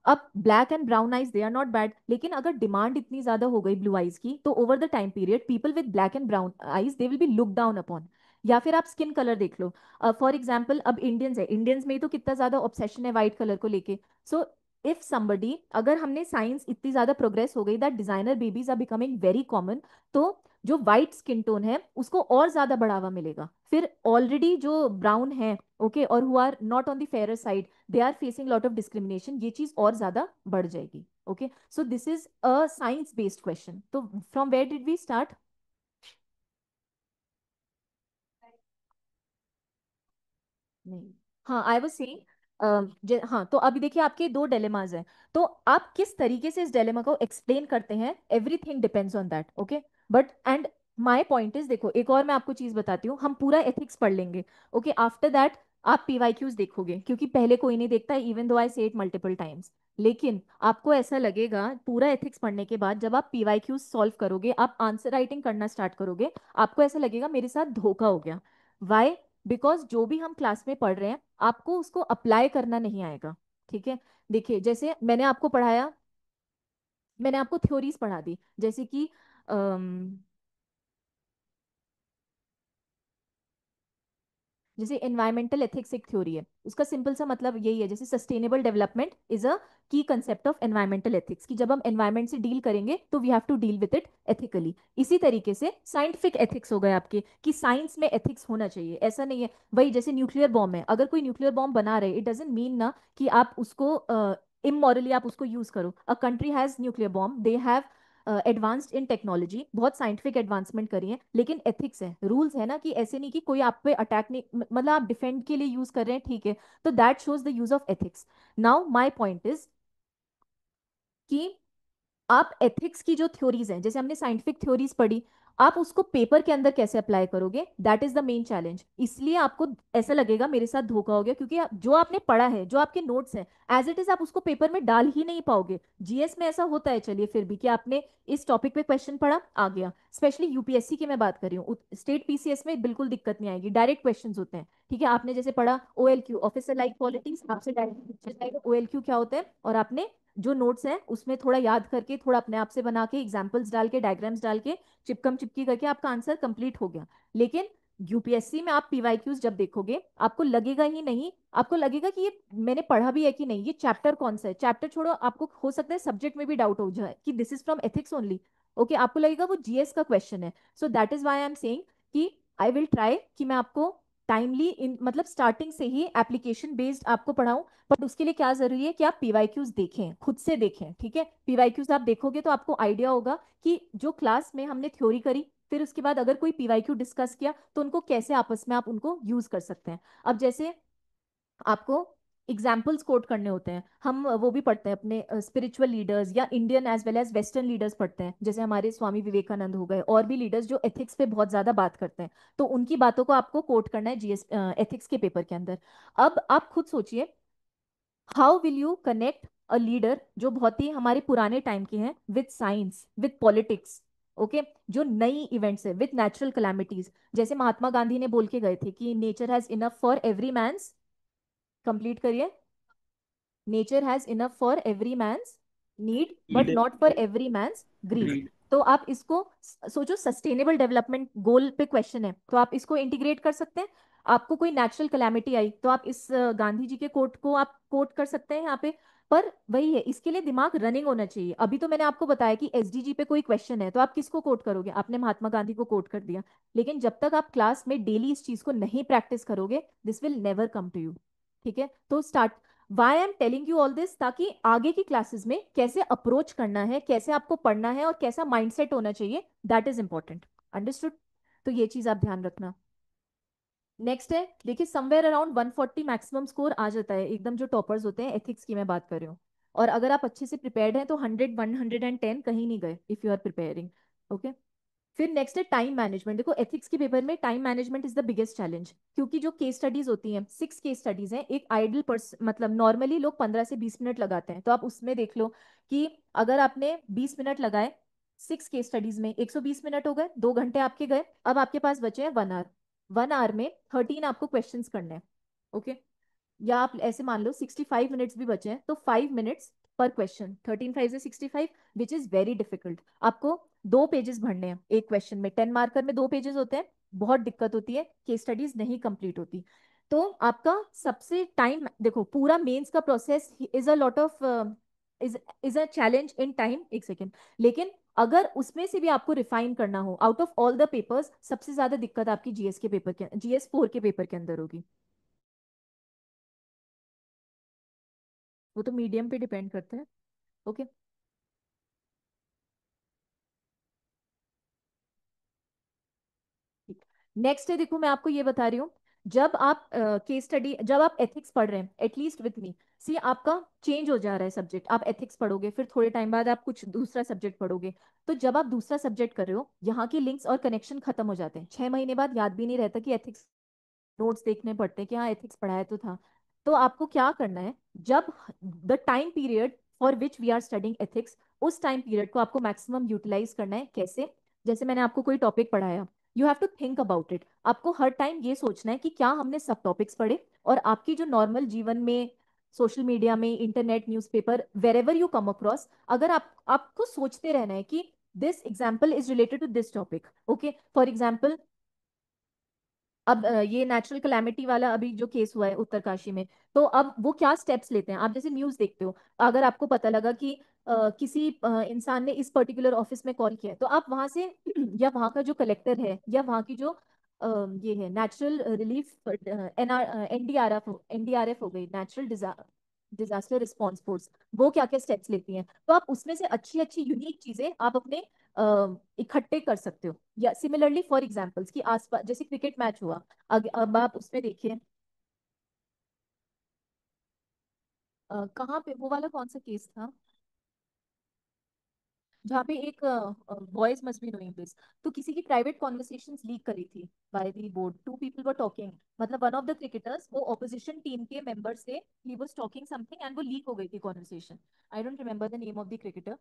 अब black and brown eyes they are not bad, लेकिन अगर डिमांड इतनी ज्यादा हो गई ब्लू आइज की, तो over the time period people with black and brown eyes they will B look down upon. या फिर आप स्किन कलर देख लो, फॉर एग्जाम्पल अब इंडियंस है, इंडियंस में ही तो कितना ज्यादा ऑब्सेशन है वाइट कलर को लेके। सो इफ समबडी, अगर हमने साइंस इतनी ज्यादा प्रोग्रेस हो गई that designer babies are becoming very common, तो जो वाइट स्किन टोन है उसको और ज्यादा बढ़ावा मिलेगा। फिर ऑलरेडी जो ब्राउन है, ओके, और who are not on the fair side, they are facing lot of discrimination, ये चीज और ज्यादा बढ़ जाएगी। Okay, so this is a science based question. तो from where did we start? नहीं, हाँ, आई वाज सेइंग, हाँ, तो अभी देखिए आपके दो डिलेमाज हैं, तो आप किस तरीके से इस डिलेमा को एक्सप्लेन करते हैं, everything depends on that. Okay, but and my point is, देखो एक और मैं आपको चीज बताती हूँ, हम पूरा एथिक्स पढ़ लेंगे, ओके, आफ्टर दैट आप पीवाईक्यूज देखोगे, क्योंकि पहले कोई नहीं देखता, इवन दो आई से इट मल्टीपल टाइम्स। लेकिन आपको ऐसा लगेगा पूरा एथिक्स पढ़ने के बाद, जब आप पीवाईक्यूज सॉल्व करोगे, आप आंसर राइटिंग करना स्टार्ट करोगे, आपको ऐसा लगेगा मेरे साथ धोखा हो गया। वाई? बिकॉज जो भी हम क्लास में पढ़ रहे हैं, आपको उसको अप्लाई करना नहीं आएगा। ठीक है, देखिए जैसे मैंने आपको पढ़ाया, मैंने आपको थ्योरीज पढ़ा दी, जैसे कि जैसे एनवायरमेंटल एथिक्स एक थ्योरी है, उसका सिंपल सा मतलब यही है, जैसे सस्टेनेबल डेवलपमेंट इज अ की कंसेप्ट ऑफ एनवायरमेंटल एथिक्स, कि जब हम एनवायरमेंट से डील करेंगे तो we have to deal with it ethically. इसी तरीके से साइंटिफिक एथिक्स हो गए आपके, कि साइंस में एथिक्स होना चाहिए, ऐसा नहीं है। वही जैसे न्यूक्लियर बॉम्ब है, अगर कोई न्यूक्लियर बॉम्ब बना रहे, इट डजेंट मीन ना कि आप उसको इमोरली आप उसको यूज करो। A country has nuclear bomb, they have advanced in technology, बहुत साइंटिफिक एडवांसमेंट करी है, लेकिन एथिक्स है, रूल्स है ना, कि ऐसे नहीं कि कोई आप पे अटैक नहीं, मतलब आप डिफेंड के लिए यूज कर रहे हैं, ठीक है, तो that shows the use of ethics. Now my point is कि आप एथिक्स की जो थ्योरीज हैं, जैसे हमने साइंटिफिक थ्योरीज पढ़ी, आप उसको पेपर के अंदर कैसे अप्लाई करोगे, that is the main challenge. इसलिए आपको ऐसा लगेगा मेरे साथ धोखा हो गया, क्योंकि जो आपने पढ़ा है, जो आपके नोट्स हैं, एज इट इज आप उसको पेपर में डाल ही नहीं पाओगे। जीएस में ऐसा होता है, चलिए फिर भी, कि आपने इस टॉपिक पे क्वेश्चन पढ़ा, आ गया। स्पेशली यूपीएससी की मैं बात कर रही हूँ, स्टेट पीसीएस में बिल्कुल दिक्कत नहीं आएगी, डायरेक्ट क्वेश्चन होते हैं। ठीक है, आपने जैसे पढ़ा ओएलक्यू, ऑफिसर लाइक क्वालिटीज, आपसे डायरेक्ट ओएलक्यू क्या होता है, और आपने जो नोट्स हैं उसमें थोड़ा याद करके, थोड़ा अपने आप से बना के, एग्जाम्पल्स डाल के, डायग्राम्स डाल के, चिपकम चिपकी करके आपका आंसर कंप्लीट हो गया। लेकिन यूपीएससी में आप पीवाईक्यूज जब देखोगे, आपको लगेगा ही नहीं, आपको लगेगा कि ये मैंने पढ़ा भी है कि नहीं, ये चैप्टर कौन सा है, चैप्टर छोड़ो, आपको हो सकता है सब्जेक्ट में भी डाउट हो जाए कि this is from ethics only. Okay, आपको लगेगा वो जीएस का क्वेश्चन है। So that is why I am saying कि आई विल ट्राई कि मैं आपको टाइमली इन मतलब स्टार्टिंग से ही एप्लीकेशन बेस्ड आपको पढ़ाऊं। बट उसके लिए क्या जरूरी है कि आप पीवाईक्यूज देखें, खुद से देखें। ठीक है, पीवाईक्यूज आप देखोगे तो आपको आइडिया होगा कि जो क्लास में हमने थ्योरी करी, फिर उसके बाद अगर कोई पीवाईक्यू डिस्कस किया, तो उनको कैसे आपस में आप उनको यूज कर सकते हैं। अब जैसे आपको एग्जाम्पल्स कोट करने होते हैं, हम वो भी पढ़ते हैं अपने स्पिरिचुअल लीडर्स या Indian as well as western leaders पढ़ते हैं, जैसे हमारे स्वामी विवेकानंद हो गए, और भी लीडर्स जो एथिक्स पे बहुत ज्यादा बात करते हैं, तो उनकी बातों को आपको कोट करना है जीएस एथिक्स के पेपर के अंदर। अब आप खुद सोचिए, how will you connect a leader जो बहुत ही हमारे पुराने टाइम के हैं, with science, with politics, okay, जो नई इवेंट्स है, विद नेचुरल कैलामिटीज। जैसे महात्मा गांधी ने बोल के गए थे कि nature has enough for every man's, complete करिए, nature has enough for every man's need but Need not for every man's greed. greed. तो आप इसको सोचो, सस्टेनेबल डेवलपमेंट गोल पे क्वेश्चन है, तो आप इसको इंटीग्रेट कर सकते हैं। आपको कोई नेचुरल कैलामिटी आई, तो आप इस गांधी जी के कोट को आप कोट कर सकते हैं यहाँ पे। पर वही है, इसके लिए दिमाग रनिंग होना चाहिए। अभी तो मैंने आपको बताया कि एसडीजी पे कोई क्वेश्चन है, तो आप किसको कोट करोगे, आपने महात्मा गांधी को कोट कर दिया। लेकिन जब तक आप क्लास में डेली इस चीज को नहीं प्रैक्टिस करोगे, this will never come to you. ठीक है, तो start, why I am telling you all this, ताकि आगे की क्लासेस में कैसे अप्रोच करना है, कैसे आपको पढ़ना है, और कैसा माइंडसेट होना चाहिए, दैट इज इंपॉर्टेंट। अंडरस्टूड? तो ये चीज आप ध्यान रखना। नेक्स्ट है, देखिए समवेयर अराउंड 140 मैक्सिमम स्कोर आ जाता है एकदम, जो टॉपर्स होते हैं, एथिक्स की मैं बात कर रही हूँ। और अगर आप अच्छे से प्रिपेयर्ड हैं तो 100 110 कहीं नहीं गए, if you are preparing. Okay, फिर नेक्स्ट है टाइम मैनेजमेंट। देखो एथिक्स के पेपर में time management is the biggest challenge, क्योंकि जो केस स्टडीज होती हैं, 6 केस स्टडीज हैं, एक आइडल पर्सन मतलब नॉर्मली लोग 15 से 20 मिनट लगाते हैं, तो आप उसमें देख लो कि अगर आपने 20 मिनट लगाए 6 केस स्टडीज में, 120 मिनट हो गए, 2 घंटे आपके गए। अब आपके पास बचे हैं 1 आवर, 1 आवर में 13 आपको क्वेश्चंस करने हैं। ओके, या आप ऐसे मान लो 65 मिनट्स भी बचे हैं, तो 5 मिनट्स पर क्वेश्चन, 13 5 से 65, विच इज वेरी डिफिकल्ट। आपको 2 पेजेस भरने हैं एक क्वेश्चन में, 10 मार्कर में 2 पेजेस होते हैं, बहुत दिक्कत होती है, केस स्टडीज नहीं कंप्लीट होती। तो आपका सबसे टाइम, देखो पूरा मेंस का process is a lot of is is a challenge in time, एक सेकेंड। लेकिन अगर उसमें से भी आपको रिफाइन करना हो, out of all the papers सबसे ज्यादा दिक्कत आपकी जीएस के पेपर के, जीएस 4 के पेपर के अंदर होगी। वो तो मीडियम पे डिपेंड करता है। ओके, नेक्स्ट है, देखो मैं आपको ये बता रही हूँ, जब आप केस स्टडी, जब आप एथिक्स पढ़ रहे हैं, एटलीस्ट विथ मी, सी आपका चेंज हो जा रहा है सब्जेक्ट, आप एथिक्स पढ़ोगे, फिर थोड़े टाइम बाद आप कुछ दूसरा सब्जेक्ट पढ़ोगे। तो जब आप दूसरा सब्जेक्ट कर रहे हो, यहाँ के लिंक्स और कनेक्शन खत्म हो जाते हैं, 6 महीने बाद याद भी नहीं रहता कि एथिक्स नोट्स देखने पड़ते हैं कि हाँ एथिक्स पढ़ाया तो था। तो आपको क्या करना है, जब the time period for which we are studying ethics, उस टाइम पीरियड को आपको मैक्सिमम यूटिलाइज करना है। कैसे? जैसे मैंने आपको कोई टॉपिक पढ़ाया, you have to think about it. आपको हर टाइम ये सोचना है कि क्या हमने सब टॉपिक्स पढ़े, और आपकी जो नॉर्मल जीवन में, सोशल मीडिया में, internet, newspaper, wherever you come across, अगर आपको सोचते रहना है कि this example is related to this topic. Okay, for example, अब ये नेचुरल कैलामिटी वाला अभी जो केस हुआ है उत्तरकाशी में, तो अब वो क्या स्टेप्स लेते हैं? आप जैसे न्यूज़ देखते हो, अगर आपको पता लगा कि किसी इंसान ने इस पर्टिकुलर ऑफिस में कॉल किया है, तो आप वहां से या वहां का जो कलेक्टर है, या वहां की जो ये है नेचुरल रिलीफ, एनडीआरएफ, एनडीआरएफ हो गई, नेचुरल डिजास्टर रिस्पॉन्स फोर्स, वो क्या क्या स्टेप्स लेती हैं, तो आप उसमें से अच्छी अच्छी यूनिक चीजें आप अपने इकट्ठे कर सकते हो। या सिमिलरली फॉर एग्जांपल्स कि आसपास जैसे क्रिकेट मैच हुआ, अब आप उसमें देखिए, कहाँ पे वो वाला कौन सा केस था जहाँ पे एक voice must be knowing this, तो किसी की प्राइवेट कॉन्वर्सेशंस लीक करी थी by the board, two people were talking, मतलब वन ऑफ द क्रिकेटर्स वो ऑपोजिशन टीम के मेंबर से ही वाज टॉकिंग समथिंग एंड वो लीक हो गई थी conversation. I don't remember the name of the cricketer,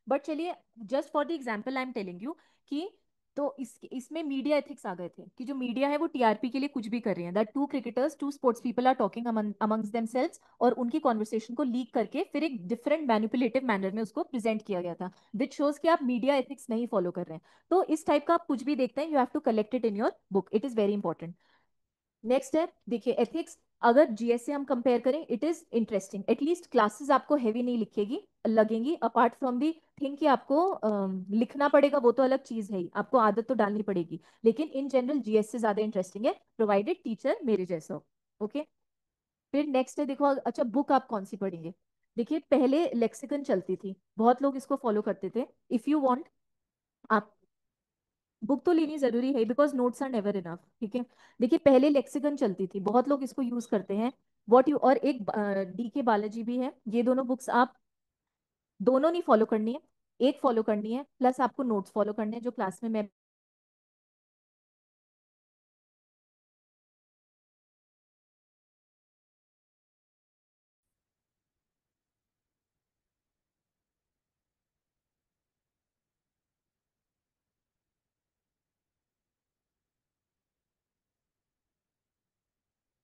but चलिए, just for the example I am telling you कि, तो इसमें मीडिया एथिक्स आ गए थे कि जो मीडिया है वो टीआरपी के लिए कुछ भी कर रही है, that too cricketers, two sports people are talking amongst themselves, और उनकी कॉन्वर्सेशन को लीक करके फिर एक डिफरेंट मैनिपुलेटिव मैनर में उसको प्रेजेंट किया गया था, विच शोज कि आप मीडिया एथिक्स नहीं फॉलो कर रहे हैं। तो इस टाइप का आप कुछ भी देखते हैं, you have to collect it in your book, it is very important. Next है, देखिए एथिक्स, अगर जीएस से हम कंपेयर करें, it is interesting, at least classes आपको हैवी नहीं लिखेगी लगेंगी, अपार्ट फ्रॉम दी थिंग कि आपको लिखना पड़ेगा, वो तो अलग चीज है ही, आपको आदत तो डालनी पड़ेगी, लेकिन इन जनरल जीएस से ज्यादा इंटरेस्टिंग है, प्रोवाइडेड टीचर मेरे जैसा हो। ओके, फिर नेक्स्ट है, देखो अच्छा बुक आप कौन सी पढ़ेंगे? देखिए पहले लेक्सिकन चलती थी, बहुत लोग इसको फॉलो करते थे। इफ यू वांट, आप बुक तो लेनी जरूरी है, because notes are never enough, ठीक है। देखिए पहले लेक्सिकन चलती थी, बहुत लोग इसको यूज करते हैं। वॉट यू, और एक डी के बालाजी भी है, ये दोनों बुक्स आप दोनों नहीं फॉलो करनी है, एक फॉलो करनी है, प्लस आपको नोट्स फॉलो करने हैं जो क्लास में मैं।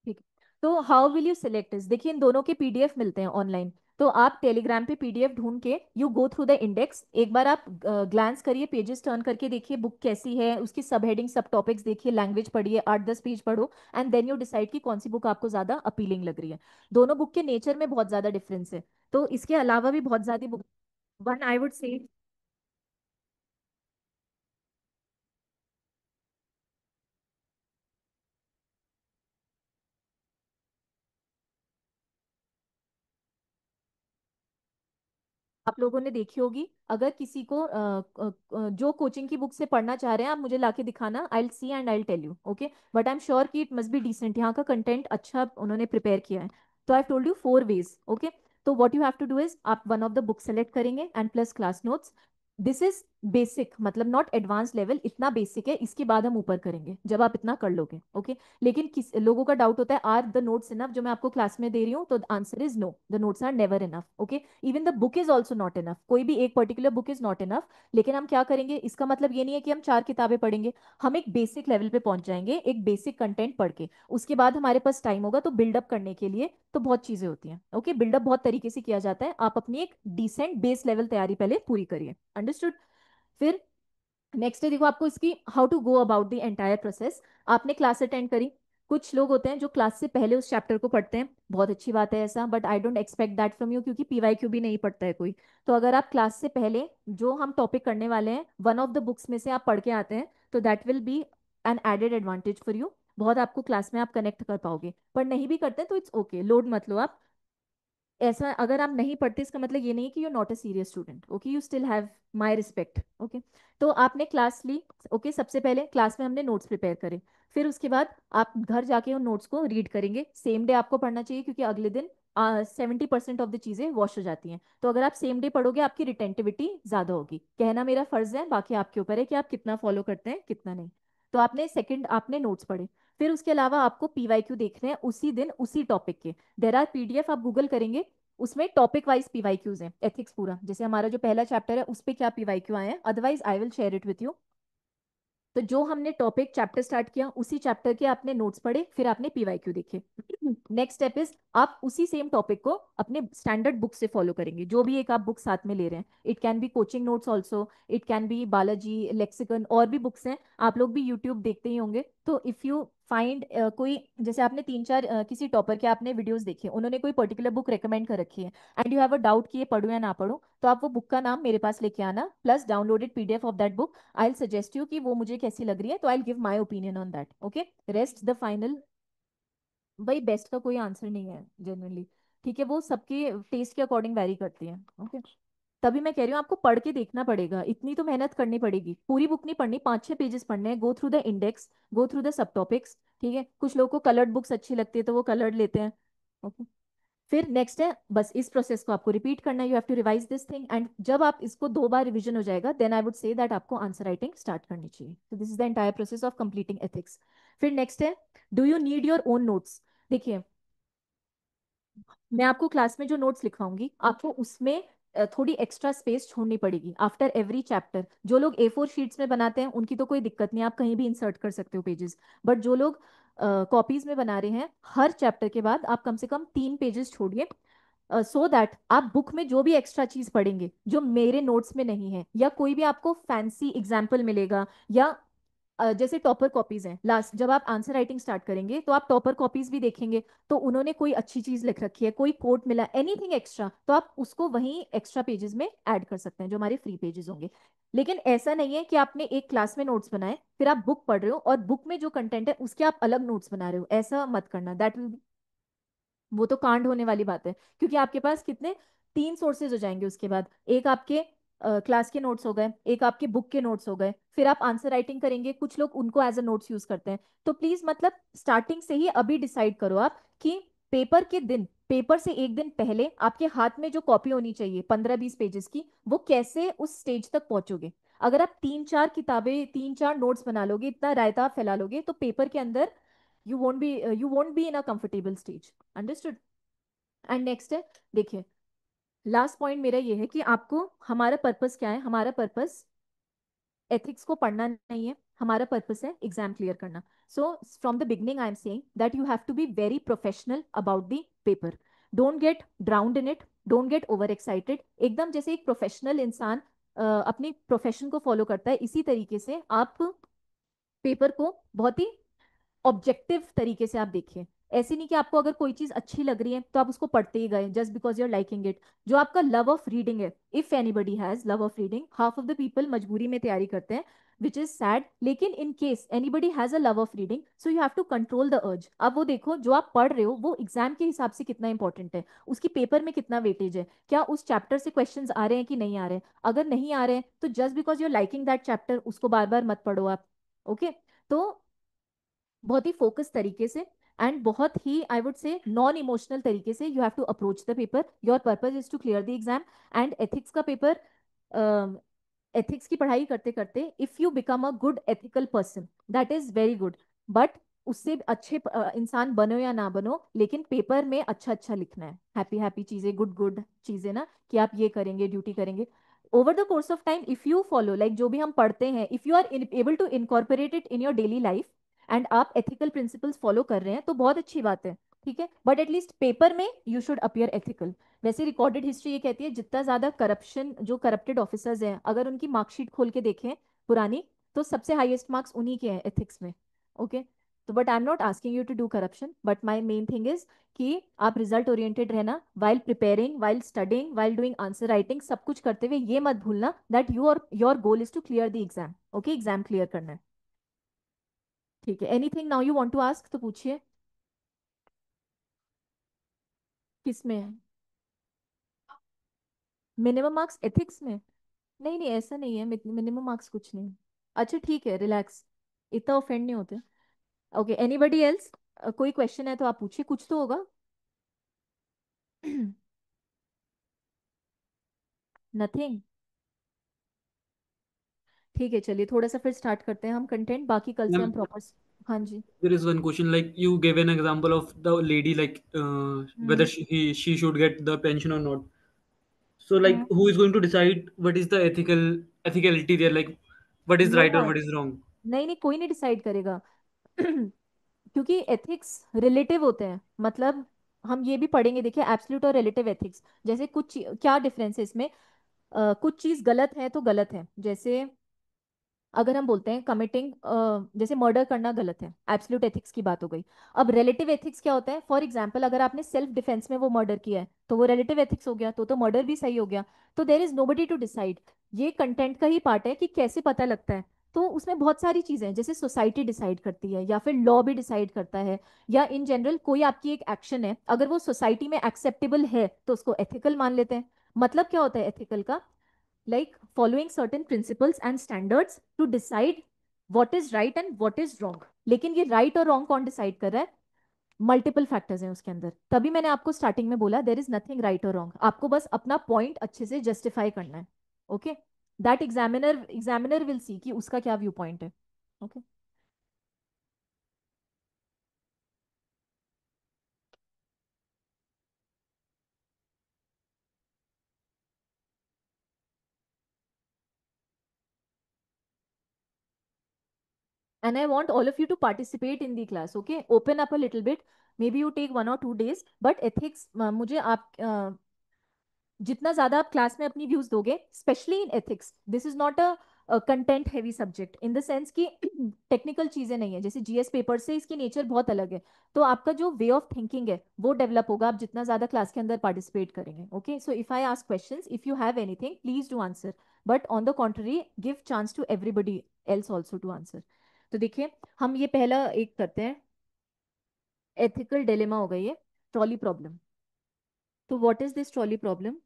ठीक है, तो हाउ विल यू सिलेक्ट इस, देखिए इन दोनों के पीडीएफ मिलते हैं ऑनलाइन, तो आप टेलीग्राम पे पीडीएफ ढूंढ के you go through the index, एक बार आप ग्लांस करिए, पेजेस टर्न करके देखिए बुक कैसी है, उसकी सब हेडिंग, सब टॉपिक्स देखिए, लैंग्वेज पढ़िए, 8-10 पेज पढ़ो, एंड देन यू डिसाइड कि कौन सी बुक आपको ज्यादा अपीलिंग लग रही है। दोनों बुक के नेचर में बहुत ज्यादा डिफरेंस है, तो इसके अलावा भी बहुत ज्यादा बुक, वन आई वुड से, आप लोगों ने देखी होगी, अगर किसी को जो कोचिंग की बुक से पढ़ना चाह रहे हैं, आप मुझे लाके दिखाना, I will see and I will tell you, okay, but I am sure कि इट मस्ट बी डिसेंट, यहाँ का कंटेंट अच्छा उन्होंने प्रिपेयर किया है। तो I told you 4 ways, okay. तो what you have to do is, आप one of the book select करेंगे and plus class notes, this is basic, मतलब नॉट एडवांस लेवल, इतना बेसिक है, इसके बाद हम ऊपर करेंगे जब आप इतना कर लोगे, ओके। लेकिन किस लोगों का डाउट होता है, आर द नोट्स इनफ जो मैं आपको क्लास में दे रही हूँ, तो answer is no, the notes are never enough, okay. Even the book is also not enough, कोई भी एक particular book is not enough. लेकिन हम क्या करेंगे, इसका मतलब ये नहीं है कि हम 4 किताबें पढ़ेंगे, हम एक बेसिक लेवल पे पहुंच जाएंगे, एक बेसिक कंटेंट पढ़ के, उसके बाद हमारे पास टाइम होगा तो बिल्डअप करने के लिए तो बहुत चीजें होती हैं, ओके। बिल्डअप बहुत तरीके से किया जाता है, आप अपनी एक डिसेंट बेस लेवल तैयारी पहले पूरी करिए, अंडरस्टूड। फिर नेक्स्ट है, देखो आपको इसकी how to go about the entire process. आपने क्लास अटेंड करी, कुछ लोग होते हैं जो क्लास से पहले उस चैप्टर को पढ़ते हैं, बहुत अच्छी बात है ऐसा, but I don't expect that from you, क्योंकि पीवाईक्यू भी नहीं पढ़ता है कोई। तो अगर आप क्लास से पहले जो हम टॉपिक करने वाले हैं, वन ऑफ द बुक्स में से आप पढ़ के आते हैं, तो that will be an added advantage for you, बहुत आपको क्लास में आप कनेक्ट कर पाओगे। पर नहीं भी करते हैं तो इट्स ओके, लोड मत लो आप। ऐसा अगर आप नहीं पढ़ते, इसका मतलब ये नहीं कि you not a serious student, okay, you still have my respect, okay. तो आपने क्लास ली, ओके, सबसे पहले क्लास में हमने नोट्स प्रिपेयर करे, फिर उसके बाद आप घर जाके उन नोट्स को रीड करेंगे, सेम डे आपको पढ़ना चाहिए, क्योंकि अगले दिन 70% ऑफ द चीज़ें वॉश हो जाती हैं, तो अगर आप सेम डे पढ़ोगे आपकी रिटेंटिविटी ज़्यादा होगी, कहना मेरा फर्ज है, बाकी आपके ऊपर है कि आप कितना फॉलो करते हैं कितना नहीं। तो आपने सेकंड आपने नोट्स पढ़े, फिर उसके अलावा आपको पीवाईक्यू देखने हैं उसी दिन उसी टॉपिक के। देर आर पीडीएफ, आप गूगल करेंगे, उसमें टॉपिक वाइज पीवाईक्यूज हैं, एथिक्स पूरा, जैसे हमारा जो पहला चैप्टर है उस पे क्या पीवाईक्यू आए हैं, otherwise I will share it with you. तो जो हमने टॉपिक चैप्टर स्टार्ट किया उसी चैप्टर के आपने नोट्स पढ़े, फिर आपने पीवाईक्यू देखे। नेक्स्ट स्टेप इज आप उसी सेम टॉपिक को अपने स्टैंडर्ड बुक से फॉलो करेंगे, जो भी एक आप बुक साथ में ले रहे हैं। It can be coaching notes also, it can be Balaji lexicon, और भी बुक्स हैं। आप लोग भी यूट्यूब देखते ही होंगे, तो इफ़ यू फाइंड कोई, जैसे आपने तीन चार किसी टॉपर के आपने वीडियोस देखे, उन्होंने कोई पर्टिकुलर बुक रेकमेंड कर रखी है, and you have a doubt कि ये पढ़ूं या ना पढ़ूं, तो आप वो बुक का नाम मेरे पास लेके आना plus downloaded PDF of that book. I will suggest you कि वो मुझे कैसी लग रही है, तो I will give my opinion on that. Okay, rest the final. भाई बेस्ट का कोई आंसर नहीं है जनरली, ठीक है, वो सबके टेस्ट के अकॉर्डिंग वैरी करती है। ओके, तभी मैं कह रही हूँ आपको पढ़ के देखना पड़ेगा, इतनी तो मेहनत करनी पड़ेगी, पूरी बुक नहीं पढ़नी, 5-6 पेजेस पढ़ने हैं, go through the index, go through the sub topics. ठीक है, कुछ लोगों को कलर्ड बुक्स अच्छी लगती है तो वो कलर्ड लेते हैं। ओके, फिर नेक्स्ट है, बस इस प्रोसेस को आपको रिपीट करना है, you have to revise this thing, and जब आप इसको 2 बार रिवीजन हो जाएगा, then I would say that आपको आंसर राइटिंग स्टार्ट करनी चाहिए। तो this is the entire process of completing ethics. फिर नेक्स्ट है, do you need your own notes. देखिए, मैं आपको क्लास में जो नोट्स लिखवाऊंगी, आपको उसमें थोड़ी एक्स्ट्रा स्पेस छोड़नी पड़ेगी आफ्टर एवरी चैप्टर। जो लोग A4 शीट्स में बनाते हैं उनकी तो कोई दिक्कत नहीं, आप कहीं भी इंसर्ट कर सकते हो पेजेस, बट जो लोग कॉपीज में बना रहे हैं, हर चैप्टर के बाद आप कम से कम 3 पेजेस छोड़िए, सो दैट आप बुक में जो भी एक्स्ट्रा चीज पढ़ेंगे जो मेरे नोट्स में नहीं है, या कोई भी आपको फैंसी एग्जाम्पल मिलेगा, या जैसे टॉपर कॉपीज हैं, लास्ट जब आप आंसर राइटिंग स्टार्ट करेंगे तो आप टॉपर कॉपीज भी देखेंगे, तो उन्होंने कोई अच्छी चीज लिख रखी है, कोई कोट मिला, एनीथिंग एक्स्ट्रा, तो आप उसको वहीं एक्स्ट्रा पेजेस में ऐड कर सकते हैं, जो हमारे फ्री पेजेस होंगे। लेकिन ऐसा नहीं है कि आपने एक क्लास में नोट्स बनाए, फिर आप बुक पढ़ रहे हो और बुक में जो कंटेंट है उसके आप अलग नोट्स बना रहे हो, ऐसा मत करना, दैट विल, वो तो कांड होने वाली बात है, क्योंकि आपके पास कितने 3 सोर्सेज हो जाएंगे उसके बाद, एक आपके क्लास के नोट्स हो गए, एक आपके बुक के नोट्स हो गए, फिर आप आंसर राइटिंग करेंगे, कुछ लोग उनको एज अ नोट्स यूज करते हैं। तो प्लीज मतलब स्टार्टिंग से ही अभी डिसाइड करो आप कि पेपर के दिन, पेपर से एक दिन पहले आपके हाथ में जो कॉपी होनी चाहिए 15-20 पेजेस की, वो कैसे उस स्टेज तक पहुंचोगे। अगर आप 3-4 किताबें 3-4 नोट्स बना लोगे, इतना रायता फैला लोगे, तो पेपर के अंदर you won't be in a comfortable stage. Understood. And next है, देखिए, लास्ट पॉइंट मेरा ये है कि आपको, हमारा पर्पस क्या है, हमारा पर्पस एथिक्स को पढ़ना नहीं है, हमारा पर्पस है एग्जाम क्लियर करना। So from the beginning I am saying that you have to be very professional about the paper, don't get drowned in it, don't get over excited, एकदम जैसे एक प्रोफेशनल इंसान अपनी प्रोफेशन को follow करता है, इसी तरीके से आप पेपर को बहुत ही ऑब्जेक्टिव तरीके से आप देखिए। ऐसे नहीं कि आपको अगर कोई चीज अच्छी लग रही है तो आप उसको पढ़ते ही गए just because you are liking it. जो आपका लव ऑफ रीडिंग है, if anybody has love of reading, half of the people मजबूरी में तैयारी करते हैं, विच इज सैड, लेकिन in case anybody has a love of reading, so you have to control the urge. अब वो देखो, जो आप पढ़ रहे हो वो एग्जाम के हिसाब से कितना इंपॉर्टेंट है, उसकी पेपर में कितना वेटेज है, क्या उस चैप्टर से क्वेश्चंस आ रहे हैं कि नहीं आ रहे हैं। अगर नहीं आ रहे हैं तो just because you are liking that chapter उसको बार बार मत पढ़ो आप। ओके, तो बहुत ही फोकस तरीके से एंड बहुत ही I would say non emotional तरीके से you have to approach the paper. Your purpose is to clear the exam. And ethics का पेपर, एथिक्स की पढ़ाई करते करते if you become a good ethical person, that is very good, but उससे अच्छे इंसान बनो या ना बनो, लेकिन पेपर में अच्छा अच्छा लिखना है, हैप्पी हैप्पी चीजें, गुड गुड चीजें ना, कि आप ये करेंगे, ड्यूटी करेंगे। Over the course of time if you follow, like जो भी हम पढ़ते हैं, if you are able to incorporate it in your daily life and आप एथिकल प्रिंसिपल्स फॉलो कर रहे हैं, तो बहुत अच्छी बात है, ठीक है, बट एटलीस्ट पेपर में यू शुड अपियर एथिकल। वैसे रिकॉर्डेड हिस्ट्री ये कहती है, जितना ज्यादा करप्शन, जो करप्टेड ऑफिसर्स हैं, अगर उनकी मार्कशीट खोल के देखें पुरानी, तो सबसे हाईएस्ट मार्क्स उन्हीं के हैं एथिक्स में। ओके, तो but I am not asking you to do corruption, but my main thing is कि आप रिजल्ट ओरिएंटेड रहना, while preparing, while studying, while doing answer writing, सब कुछ करते हुए ये मत भूलना that your goal is to clear the exam. Okay, exam clear करना है, ठीक है। Anything now you want to ask तो पूछिए। किसमें है मिनिमम मार्क्स एथिक्स में? नहीं नहीं, ऐसा नहीं है, मिनिमम मार्क्स कुछ नहीं। अच्छा ठीक है, रिलैक्स, इतना ऑफेंड नहीं होते। ओके, एनीबडी एल्स, कोई क्वेश्चन है तो आप पूछिए, कुछ तो होगा। नथिंग, ठीक है, चलिए थोड़ा सा फिर स्टार्ट करते हैं हम कंटेंट, बाकी कल से मैम हम प्रॉपर। हाँ जी। there is one question, like you gave an example of the lady, like whether hmm. she should get the pension or not. So like hmm. who is going to decide what is the ethicality there, like what is no right or one. what is wrong? नहीं नहीं, कोई नहीं decide करेगा। क्योंकि ethics relative होते हैं, मतलब हम ये भी पढ़ेंगे, देखिए एब्सोल्यूट और रिलेटिव एथिक्स। जैसे क्या डिफरेंस है इसमें। कुछ चीज गलत है तो गलत है, जैसे अगर हम बोलते हैं कमिटिंग, जैसे मर्डर करना गलत है, एब्सोल्यूट एथिक्स की बात हो गई। अब रिलेटिव एथिक्स क्या होता है, फॉर एग्जांपल अगर आपने सेल्फ डिफेंस में वो मर्डर किया है तो वो रिलेटिव एथिक्स हो गया, तो मर्डर भी सही हो गया। तो there is nobody to decide. ये कंटेंट का ही पार्ट है कि कैसे पता लगता है। तो उसमें बहुत सारी चीजें हैं, जैसे सोसाइटी डिसाइड करती है या फिर लॉ भी डिसाइड करता है, या इन जनरल कोई आपकी एक एक्शन है, अगर वो सोसाइटी में एक्सेप्टेबल है तो उसको एथिकल मान लेते हैं। मतलब क्या होता है एथिकल का, like following certain principles and standards to decide what is right and what is wrong। लेकिन ये right और wrong कौन डिसाइड कर रहा है, मल्टीपल फैक्टर्स हैं उसके अंदर। तभी मैंने आपको स्टार्टिंग में बोला देर इज नथिंग राइट और रॉन्ग, आपको बस अपना पॉइंट अच्छे से जस्टिफाई करना है। Okay, that examiner will see कि उसका क्या व्यू पॉइंट है। Okay. And I want all of you to participate in the class. Okay, open up a little bit. Maybe you take 1 or 2 days, but ethics, मुझे आप जितना ज्यादा आप class में अपनी व्यूज दोगे, specially in ethics, this is not a content heavy subject in the sense कि technical चीजें नहीं है, जैसे जीएस पेपर से इसकी नेचर बहुत अलग है। तो आपका जो वे ऑफ थिंकिंग है वो डेवलप होगा आप जितना ज्यादा क्लास के अंदर पार्टिसिपेट करेंगे। Okay, so if I ask questions, if you have anything please do answer, but on the contrary give chance to everybody else also to answer. तो देखिए, हम ये पहला एक करते हैं, एथिकल डिलेमा हो गई है, ट्रॉली प्रॉब्लम। तो what is this trolley problem.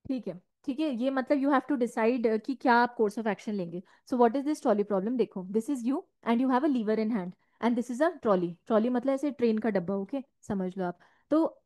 ठीक है, ठीक है, ये मतलब यू हैव टू डिसाइड कि क्या आप कोर्स ऑफ एक्शन लेंगे। So what is this trolley problem, देखो this is you and you have a lever in hand and this is a trolley. Trolley मतलब ऐसे ट्रेन का डब्बा, ओके समझ लो आप। तो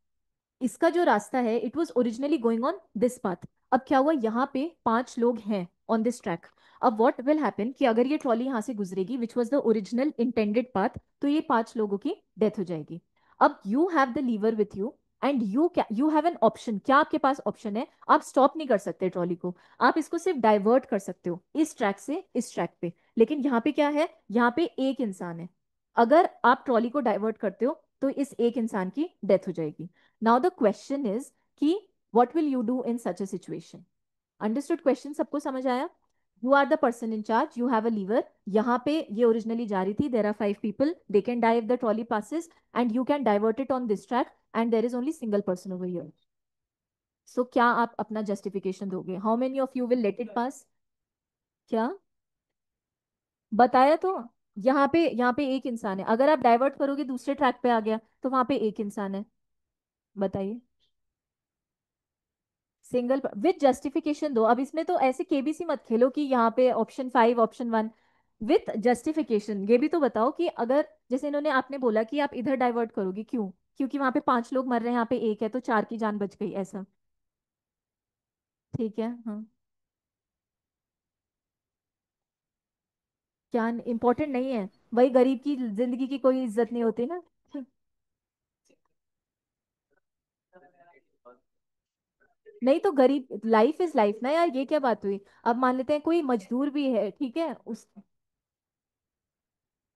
इसका जो रास्ता है it was originally going on this path. अब क्या हुआ, यहाँ पे 5 लोग हैं ऑन दिस ट्रैक। अब व्हाट विल हैपन कि अगर ये ट्रॉली यहाँ से गुजरेगी which was the original intended path, तो ये 5 लोगों की डेथ हो जाएगी। अब you have the lever with you and you have an option. क्या आपके पास ऑप्शन है, आप स्टॉप नहीं कर सकते ट्रॉली को, आप इसको सिर्फ डाइवर्ट कर सकते हो इस ट्रैक से इस ट्रैक पे। लेकिन यहाँ पे क्या है, यहाँ पे एक इंसान है, अगर आप ट्रॉली को डाइवर्ट करते हो तो इस एक इंसान की डेथ हो जाएगी। नाउ द क्वेश्चन इज कि what will you do in such a situation. Understood question, सबको समझ आया। You are the person in charge, you have a lever, यहाँ पे ये ओरिजिनली जा रही थी, there are 5 people, they can die if the trolley passes and you can divert it on this track and there is only single person over here. So क्या आप अपना justification दोगे, how many of you will let it pass. क्या बताया तो, यहाँ पे एक इंसान है, अगर आप डाइवर्ट करोगे दूसरे ट्रैक पे आ गया तो वहां पे एक इंसान है, बताइए। सिंगल विद जस्टिफिकेशन दो। अब इसमें तो ऐसे केबीसी मत खेलो कि यहाँ पे ऑप्शन 5 ऑप्शन 1, विथ जस्टिफिकेशन। ये भी तो बताओ कि अगर जैसे इन्होंने आपने बोला कि आप इधर डाइवर्ट करोगे, क्यों, क्योंकि वहां पे 5 लोग मर रहे हैं, यहाँ पे एक है तो 4 की जान बच गई, ऐसा। ठीक है, हाँ। क्या इंपॉर्टेंट नहीं है, वही गरीब की जिंदगी की कोई इज्जत नहीं होती ना। नहीं तो गरीब, लाइफ इज लाइफ ना यार, ये क्या बात हुई। अब मान लेते हैं कोई मजदूर भी है, ठीक है उस,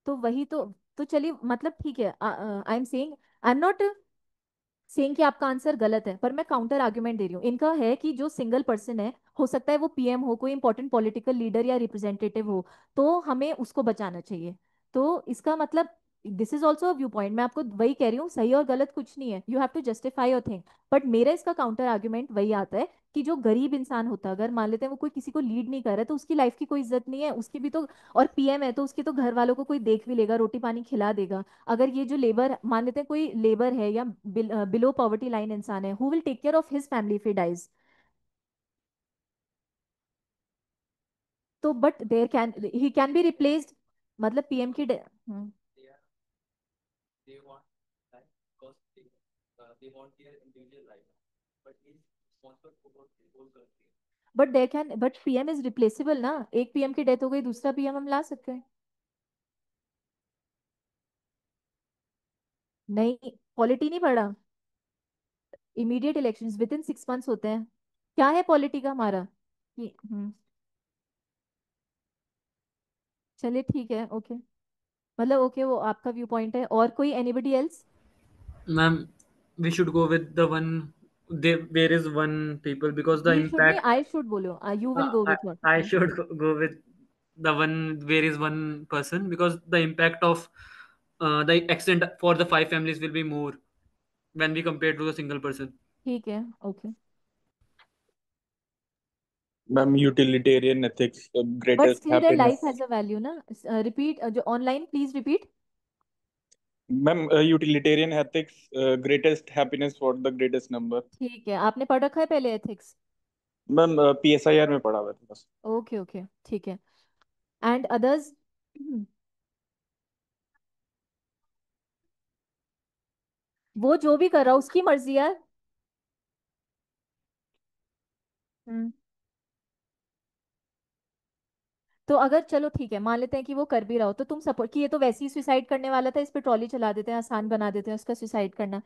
तो वही तो चलिए, मतलब ठीक है, आई am saying, I am not saying कि आपका आंसर गलत है, पर मैं काउंटर आर्ग्यूमेंट दे रही हूँ। इनका है कि जो सिंगल पर्सन है, हो सकता है वो पीएम हो, कोई इंपॉर्टेंट पॉलिटिकल लीडर या रिप्रेजेंटेटिव हो, तो हमें उसको बचाना चाहिए। तो इसका मतलब this is also a view point, मैं आपको वही कह रही हूँ, सही और गलत कुछ नहीं है, you have to justify your thing. But मेरा इसका काउंटर आर्ग्यूमेंट वही आता है कि जो गरीब इंसान होता है, अगर मान लेते हैं वो कोई किसी को लीड नहीं कर रहा है, तो उसकी लाइफ की कोई इज्जत नहीं है, उसकी भी तो, और पीएम है तो उसके तो घर वालों को कोई देख भी लेगा, रोटी पानी खिला देगा। अगर ये जो लेबर, मान लेते हैं कोई लेबर है या बिलो पॉवर्टी लाइन इंसान है, who will take care of his family if he dies? तो but there can, he can be replaced, मतलब पीएम की but there can, but PM is replaceable ना, एक पीएम की डेथ हो गई, दूसरा पीएम हम ला सकते हैं। नहीं, पॉलिटी नहीं पढ़ा। Immediate elections with in 6 months होते हैं। क्या है पॉलिटी का हमारा कि चलिए ठीक है, ओके, मतलब ओके, वो आपका व्यू पॉइंट है। और कोई anybody else? Ma'am, we should go with the one. There is one people because the we should नहीं, impact. आई शुड बोलो, you will go I, with what? I should go with the one where is one person because the impact of the accident for the five families will be more when we compare to the single person. ठीक है, okay. Ma'am utilitarian ethics but greatest still their life happiness. Has a value ना। Repeat, जो online please repeat. Ma'am utilitarian ethics greatest happiness for the greatest number. ठीक है, आपने पढ़ रखा है पहले एथिक्स? मैम पीएसआईआर में पढ़ा हुआ था बस। ओके ओके, ठीक है। And others? वो जो भी कर रहा, उसकी मर्जी यार। हम्म। तो अगर चलो ठीक है, मान लेते हैं कि वो कर भी रहा हो, तो तुम सपोर्ट कि ये तो वैसे ही सुसाइड करने वाला था, इस पे ट्रॉली चला देते हैं, आसान बना देते हैं उसका सुसाइड करना।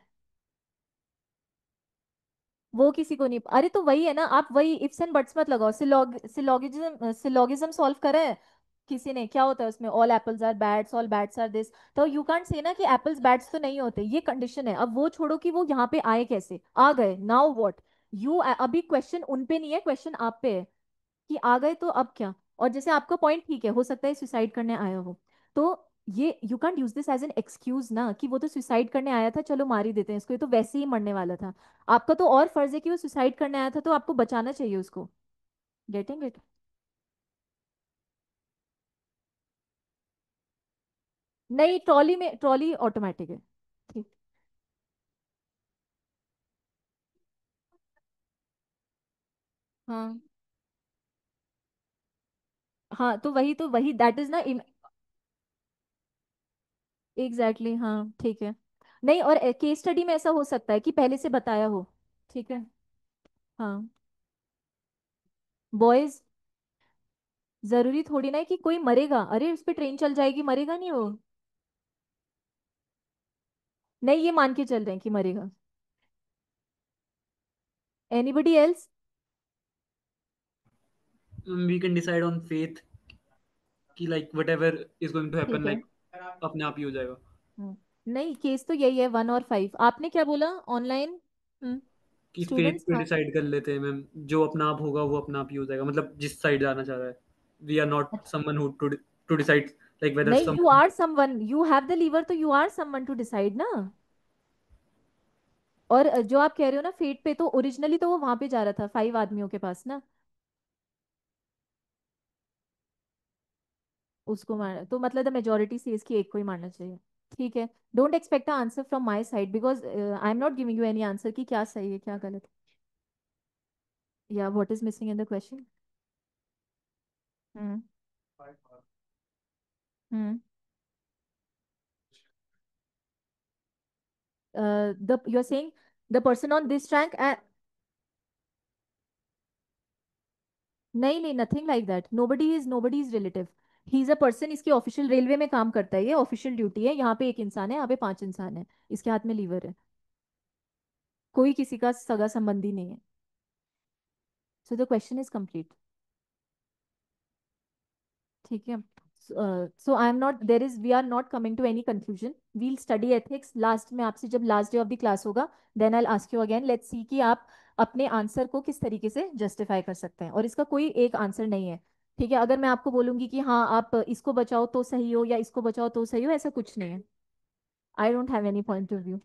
वो किसी को नहीं, अरे तो वही है ना, आप वही इफ्स एंड बट्स मत लगाओ। सिलोगिज्म सॉल्व करें है किसी ने, क्या होता है उसमें, all apples are bads, all bads are this. तो यू कांट से ना कि एप्पल्स बैड्स तो नहीं होते, ये कंडीशन है। अब वो छोड़ो कि वो यहाँ पे आए कैसे, आ गए, नाउ व्हाट? यू, अभी क्वेश्चन उन पे नहीं है, क्वेश्चन आप पे है कि आ गए तो अब क्या। और जैसे आपका पॉइंट ठीक है, हो सकता है सुसाइड करने आया हो, तो ये you can't use this as an excuse ना, कि वो तो सुसाइड करने आया था, चलो मार ही देते हैं इसको, ये तो वैसे ही मरने वाला था। आपका तो और फर्ज है कि वो सुसाइड करने आया था, तो आपको बचाना चाहिए उसको। Getting it? नहीं, ट्रॉली में, ट्रॉली ऑटोमेटिक है। ठीक। हाँ हाँ, तो वही दैट इज ना। एग्जैक्टली हाँ, ठीक है। नहीं, और केस स्टडी में ऐसा हो सकता है कि पहले से बताया हो। ठीक है। हाँ। बॉयज, जरूरी थोड़ी ना है कि कोई मरेगा, अरे उस पे ट्रेन चल जाएगी, मरेगा नहीं वो। नहीं, ये मान के चल रहे हैं कि मरेगा। Anybody else? We can decide on faith कि like whatever is going to happen ठीक है। like अपने आप ही हो जाएगा नहीं, केस तो यही है, 1 और 5। आपने क्या बोला? ऑनलाइन? कि फेथ स्टूडेंट्स, पे हाँ। डिसाइड कर लेते हैं मैम जो अपना आप होगा वो अपना आप ही हो जाएगा मतलब जिस साइड जाना चाह रहा है वी आर नॉट अच्छा। Someone who to decide like whether नहीं, some you are someone, you have the lever, तो you are someone to decide ना। और जो आप कह रहे हो ना फेट पे, तो ओरिजिनली तो वो वहां पे जा रहा था 5 आदमियों के पास ना, उसको मार, तो मतलब द मेजोरिटी सेज कि एक को ही मारना चाहिए। ठीक है। Don't expect a answer from my side, because I am not giving you any answer कि क्या सही है क्या गलत है, या what is missing in the question. Hmm. Hmm. The you are saying the person on this rank. नहीं नहीं, nothing like that, nobody is relative. He is a person, इसकी ऑफिशियल रेलवे में काम करता है, ये ऑफिशियल ड्यूटी है, यहाँ पे एक इंसान है, यहाँ पे 5 इंसान है, इसके हाथ में लीवर है, कोई किसी का सगा संबंधी नहीं है। So the question is complete. ठीक है। So I am not, there is, we are not coming to any conclusion, we'll study ethics last में आपसे, जब last day of the class होगा, then I ask you again, let's see कि आप अपने answer को किस तरीके से जस्टिफाई कर सकते हैं, और इसका कोई एक आंसर नहीं है। ठीक है, अगर मैं आपको बोलूंगी कि हाँ आप इसको बचाओ तो सही हो, या इसको बचाओ तो सही हो, ऐसा कुछ नहीं है। I don't have any point of view,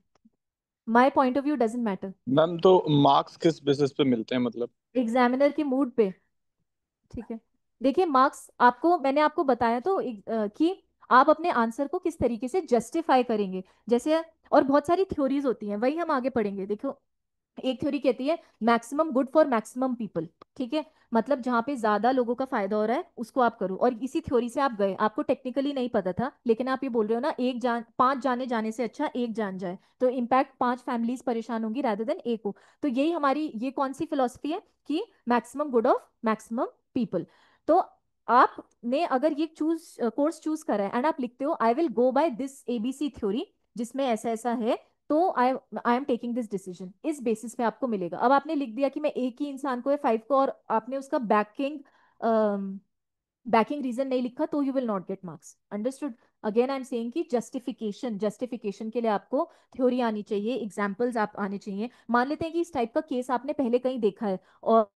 my point of view doesn't matter. Ma'am तो मार्क्स किस बेसिस पे मिलते हैं मतलब? एग्जामिनर के मूड पे। ठीक है, देखिए मार्क्स आपको, मैंने आपको बताया तो कि आप अपने आंसर को किस तरीके से जस्टिफाई करेंगे, जैसे और बहुत सारी थ्योरीज होती हैं, वही हम आगे पढ़ेंगे। देखो, एक थ्योरी कहती है maximum good for maximum people. ठीक है, मतलब जहाँ पे ज्यादा लोगों का फायदा हो रहा है उसको आप करो, और इसी थ्योरी से आप गए, आपको टेक्निकली नहीं पता था, लेकिन आप ये बोल रहे हो ना, एक जान 5 जाने जाने से अच्छा एक जान जाए, तो इम्पैक्ट 5 फैमिलीज परेशान होंगी रादर देन एक हो। तो यही हमारी ये कौन सी फिलोसफी है कि maximum good of maximum people. तो आपने अगर ये कोर्स चूज करा है एंड आप लिखते हो I will go by this ABC theory, जिसमें ऐसा ऐसा है, तो I am taking this decision, इस बेसिस पे आपको मिलेगा। अब आपने लिख दिया कि मैं एक ही इंसान को है 5 को, और आपने उसका बैकिंग रीजन नहीं लिखा, तो you will not get marks. Understood? Again I am saying कि जस्टिफिकेशन के लिए आपको थ्योरी आनी चाहिए, एग्जाम्पल्स आप आने चाहिए। मान लेते हैं कि इस टाइप का केस आपने पहले कहीं देखा है, और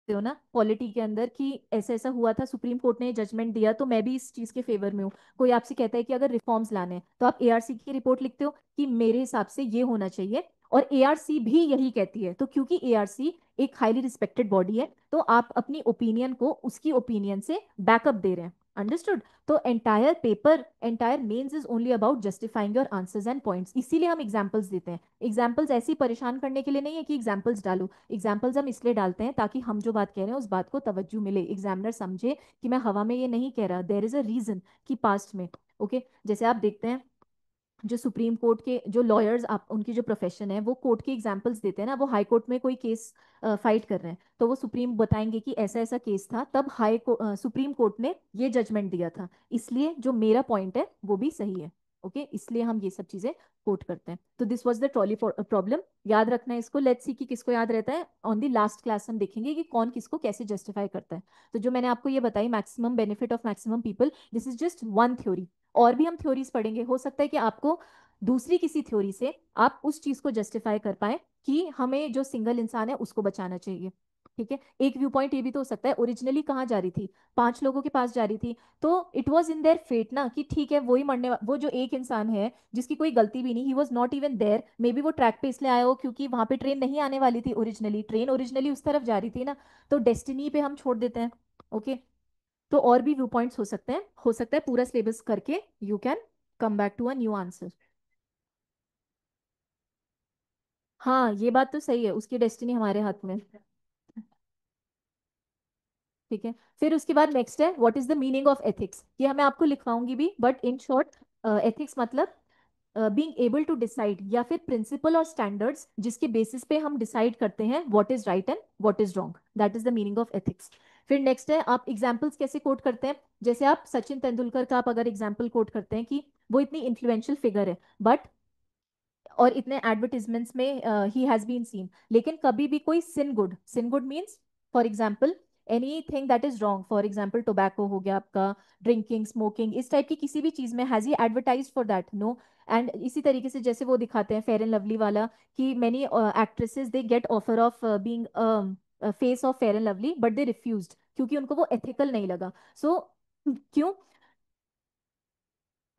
हो ना पॉलिटी के अंदर कि ऐसा ऐसा हुआ था, सुप्रीम कोर्ट ने जजमेंट दिया, तो मैं भी इस चीज के फेवर में हूँ। कोई आपसे कहता है कि अगर रिफॉर्म्स लाने हैं, तो आप एआरसी की रिपोर्ट लिखते हो कि मेरे हिसाब से ये होना चाहिए, और एआरसी भी यही कहती है, तो क्योंकि एआरसी एक हाईली रिस्पेक्टेड बॉडी है, तो आप अपनी ओपिनियन को उसकी ओपिनियन से बैकअप दे रहे हैं। अंडरस्टूड? तो entire paper, entire mains is only about justifying your answers and points, इसीलिए हम एग्जांपल्स देते हैं। एग्जांपल्स ऐसे ही परेशान करने के लिए नहीं है कि एग्जांपल्स डालो, एग्जाम्पल्स हम इसलिए डालते हैं ताकि हम जो बात कह रहे हैं उस बात को तवज्जो मिले, एग्जामिनर समझे कि मैं हवा में ये नहीं कह रहा, देयर इज अ रीजन कि पास्ट में। ओके, जैसे आप देखते हैं जो सुप्रीम कोर्ट के जो लॉयर्स, आप उनकी जो प्रोफेशन है, वो कोर्ट के एग्जांपल्स देते हैं ना, वो हाई कोर्ट में कोई केस फाइट कर रहे हैं, तो वो सुप्रीम बताएंगे कि ऐसा ऐसा केस था, तब सुप्रीम कोर्ट ने ये जजमेंट दिया था, इसलिए जो मेरा पॉइंट है वो भी सही है। ओके, इसलिए हम ये सब चीजें कोट करते हैं। तो this was the trolley problem, याद रखना है इसको। लेट्स सी कि किसको याद रहता है। ऑन द लास्ट क्लास हम देखेंगे कि कौन किसको कैसे जस्टिफाई करता है। तो जो मैंने आपको ये बताई, maximum benefit of maximum people, this is just one theory. और भी हम थ्योरीज पढ़ेंगे, हो सकता है कि आपको दूसरी किसी थ्योरी से आप उस चीज को जस्टिफाई कर पाए कि हमें जो सिंगल इंसान है उसको बचाना चाहिए। ठीक है, एक व्यू पॉइंट ये भी तो हो सकता है, ओरिजिनली कहाँ जा रही थी, 5 लोगों के पास जा रही थी, तो it was in their fate ना कि ठीक है, वही वो जो एक इंसान है जिसकी कोई गलती भी नहीं, he was not even there, maybe वो ट्रैक पे इसलिए आया हो क्योंकि वहां पे ट्रेन नहीं आने वाली थी, ओरिजिनली ट्रेन ओरिजिनली उस तरफ जा रही थी ना, तो डेस्टिनी पे हम छोड़ देते हैं। ओके, तो और भी व्यू पॉइंट्स हो सकते हैं, हो सकता है पूरा सिलेबस करके you can come back to a new answer. हाँ, ये बात तो सही है, उसकी डेस्टिनी हमारे हाथ में है। ठीक है, फिर उसके बाद नेक्स्ट है what is the meaning of ethics, ये मैं आपको लिखवाऊंगी भी, बट इन शॉर्ट एथिक्स मतलब बीइंग एबल टू डिसाइड, या फिर प्रिंसिपल और स्टैंडर्ड्स जिसके बेसिस पे हम डिसाइड करते हैं what is right and what is wrong, that is the meaning of ethics. फिर नेक्स्ट है आप एग्जाम्पल्स कैसे कोट करते हैं, जैसे आप सचिन तेंदुलकर का आप अगर एग्जाम्पल कोट करते हैं कि वो इतनी इन्फ्लुएंशियल फिगर है, बट और इतने एडवर्टिजमेंट्स में ही हैज बीन सीन, लेकिन कभी भी कोई sin good means for example anything that is wrong, for example tobacco हो गया आपका, ड्रिंकिंग स्मोकिंग, इस टाइप की किसी भी चीज में has he advertise for that? No. And इसी तरीके से जैसे वो दिखाते हैं फेयर एंड लवली वाला कि many actresses they get offer of being face of fair and lovely but they refused क्योंकि उनको वो एथिकल नहीं लगा। सो क्यों?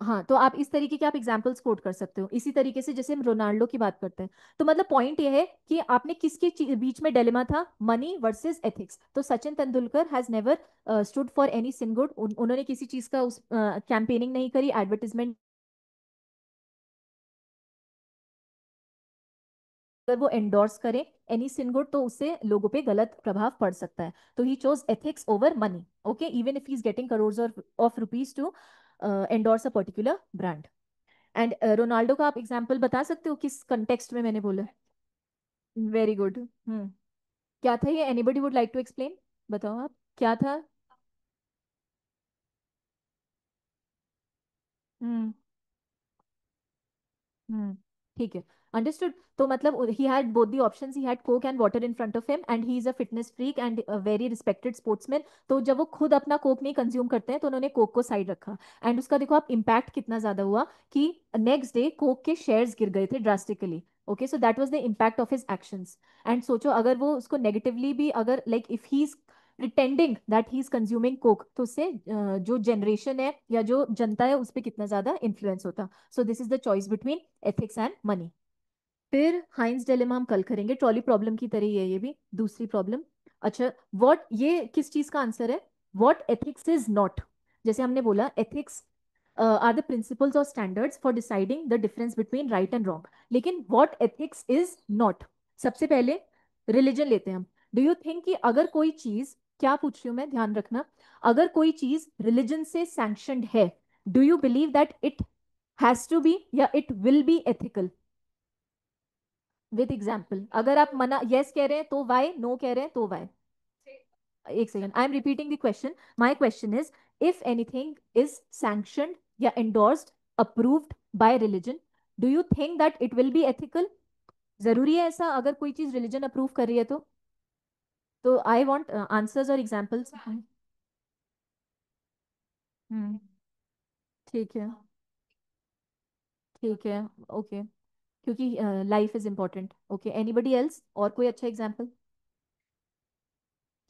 हाँ, तो आप इस तरीके के आप एग्जाम्पल्स कोट कर सकते हो, इसी तरीके से जैसे हम रोनाल्डो की बात करते हैं। तो मतलब पॉइंट ये है कि आपने किसके बीच में डिलेमा था, मनी वर्सेस एथिक्स। तो Sachin Tendulkar has never stood for any sin good, उन्होंने किसी चीज का उस कैंपेनिंग नहीं करी, एडवर्टीजमेंट, अगर वो एंडोर्स करें एनी सिन गुड तो उससे लोगों पे गलत प्रभाव पड़ सकता है, तो he chose ethics over money. Okay, even if he is getting crore of rupees to endorse a particular brand. And Ronaldo का आप एग्जाम्पल बता सकते हो किस कंटेक्स्ट में मैंने बोला? Very good. क्या था ये, anybody would like to explain? बताओ आप, क्या था? हम्म। हम्म। ठीक है, अंडरस्टूड। तो मतलब he had both the options, he had Coke and water in front of him, and he is a fitness freak and very respected sportsman. तो जब वो खुद अपना कोक नहीं कंज्यूम करते हैं, तो उन्होंने कोक को साइड रखा, एंड उसका देखो आप इम्पैक्ट कितना ज्यादा हुआ कि नेक्स्ट डे कोक के शेयर्स गिर गए थे drastically. Okay, so that was the impact of his actions. And सोचो अगर वो उसको नेगेटिवली भी, अगर like if he pretending that he is consuming Coke, तो उससे जो जनरेशन है या जो जनता है उस पर कितना ज्यादा इन्फ्लुएंस होता। सो this is the choice between ethics and money. फिर हाइंस डिलेमा हम कल करेंगे, ट्रॉली प्रॉब्लम की तरह ही है ये भी, दूसरी प्रॉब्लम। अच्छा, व्हाट, ये किस चीज का आंसर है? What ethics is not. जैसे हमने बोला एथिक्स आर द प्रिंसिपल्स और standards for deciding the difference between right and wrong, लेकिन व्हाट एथिक्स इज नॉट। सबसे पहले रिलीजन लेते हैं हम। डू यू थिंक कि अगर कोई चीज, क्या पूछ रही हूँ मैं, ध्यान रखना, अगर कोई चीज रिलीजन से सैंक्शनड है, do you believe that it has to be या it will be ethical? With example, अगर आप मना यस कह रहे हैं तो वाई, नो कह रहे हैं तो वाई। एक second, I am repeating the question. My question is, if anything is sanctioned या endorsed, approved by religion, do you think that it will be ethical? जरूरी है ऐसा, अगर कोई चीज रिलीजन अप्रूव कर रही है तो आई वॉन्ट आंसर्स और एग्जाम्पल्स। हम्म, ठीक है, ठीक है, ओके, क्योंकि life is important. Okay, anybody else, और कोई अच्छा एग्जाम्पल?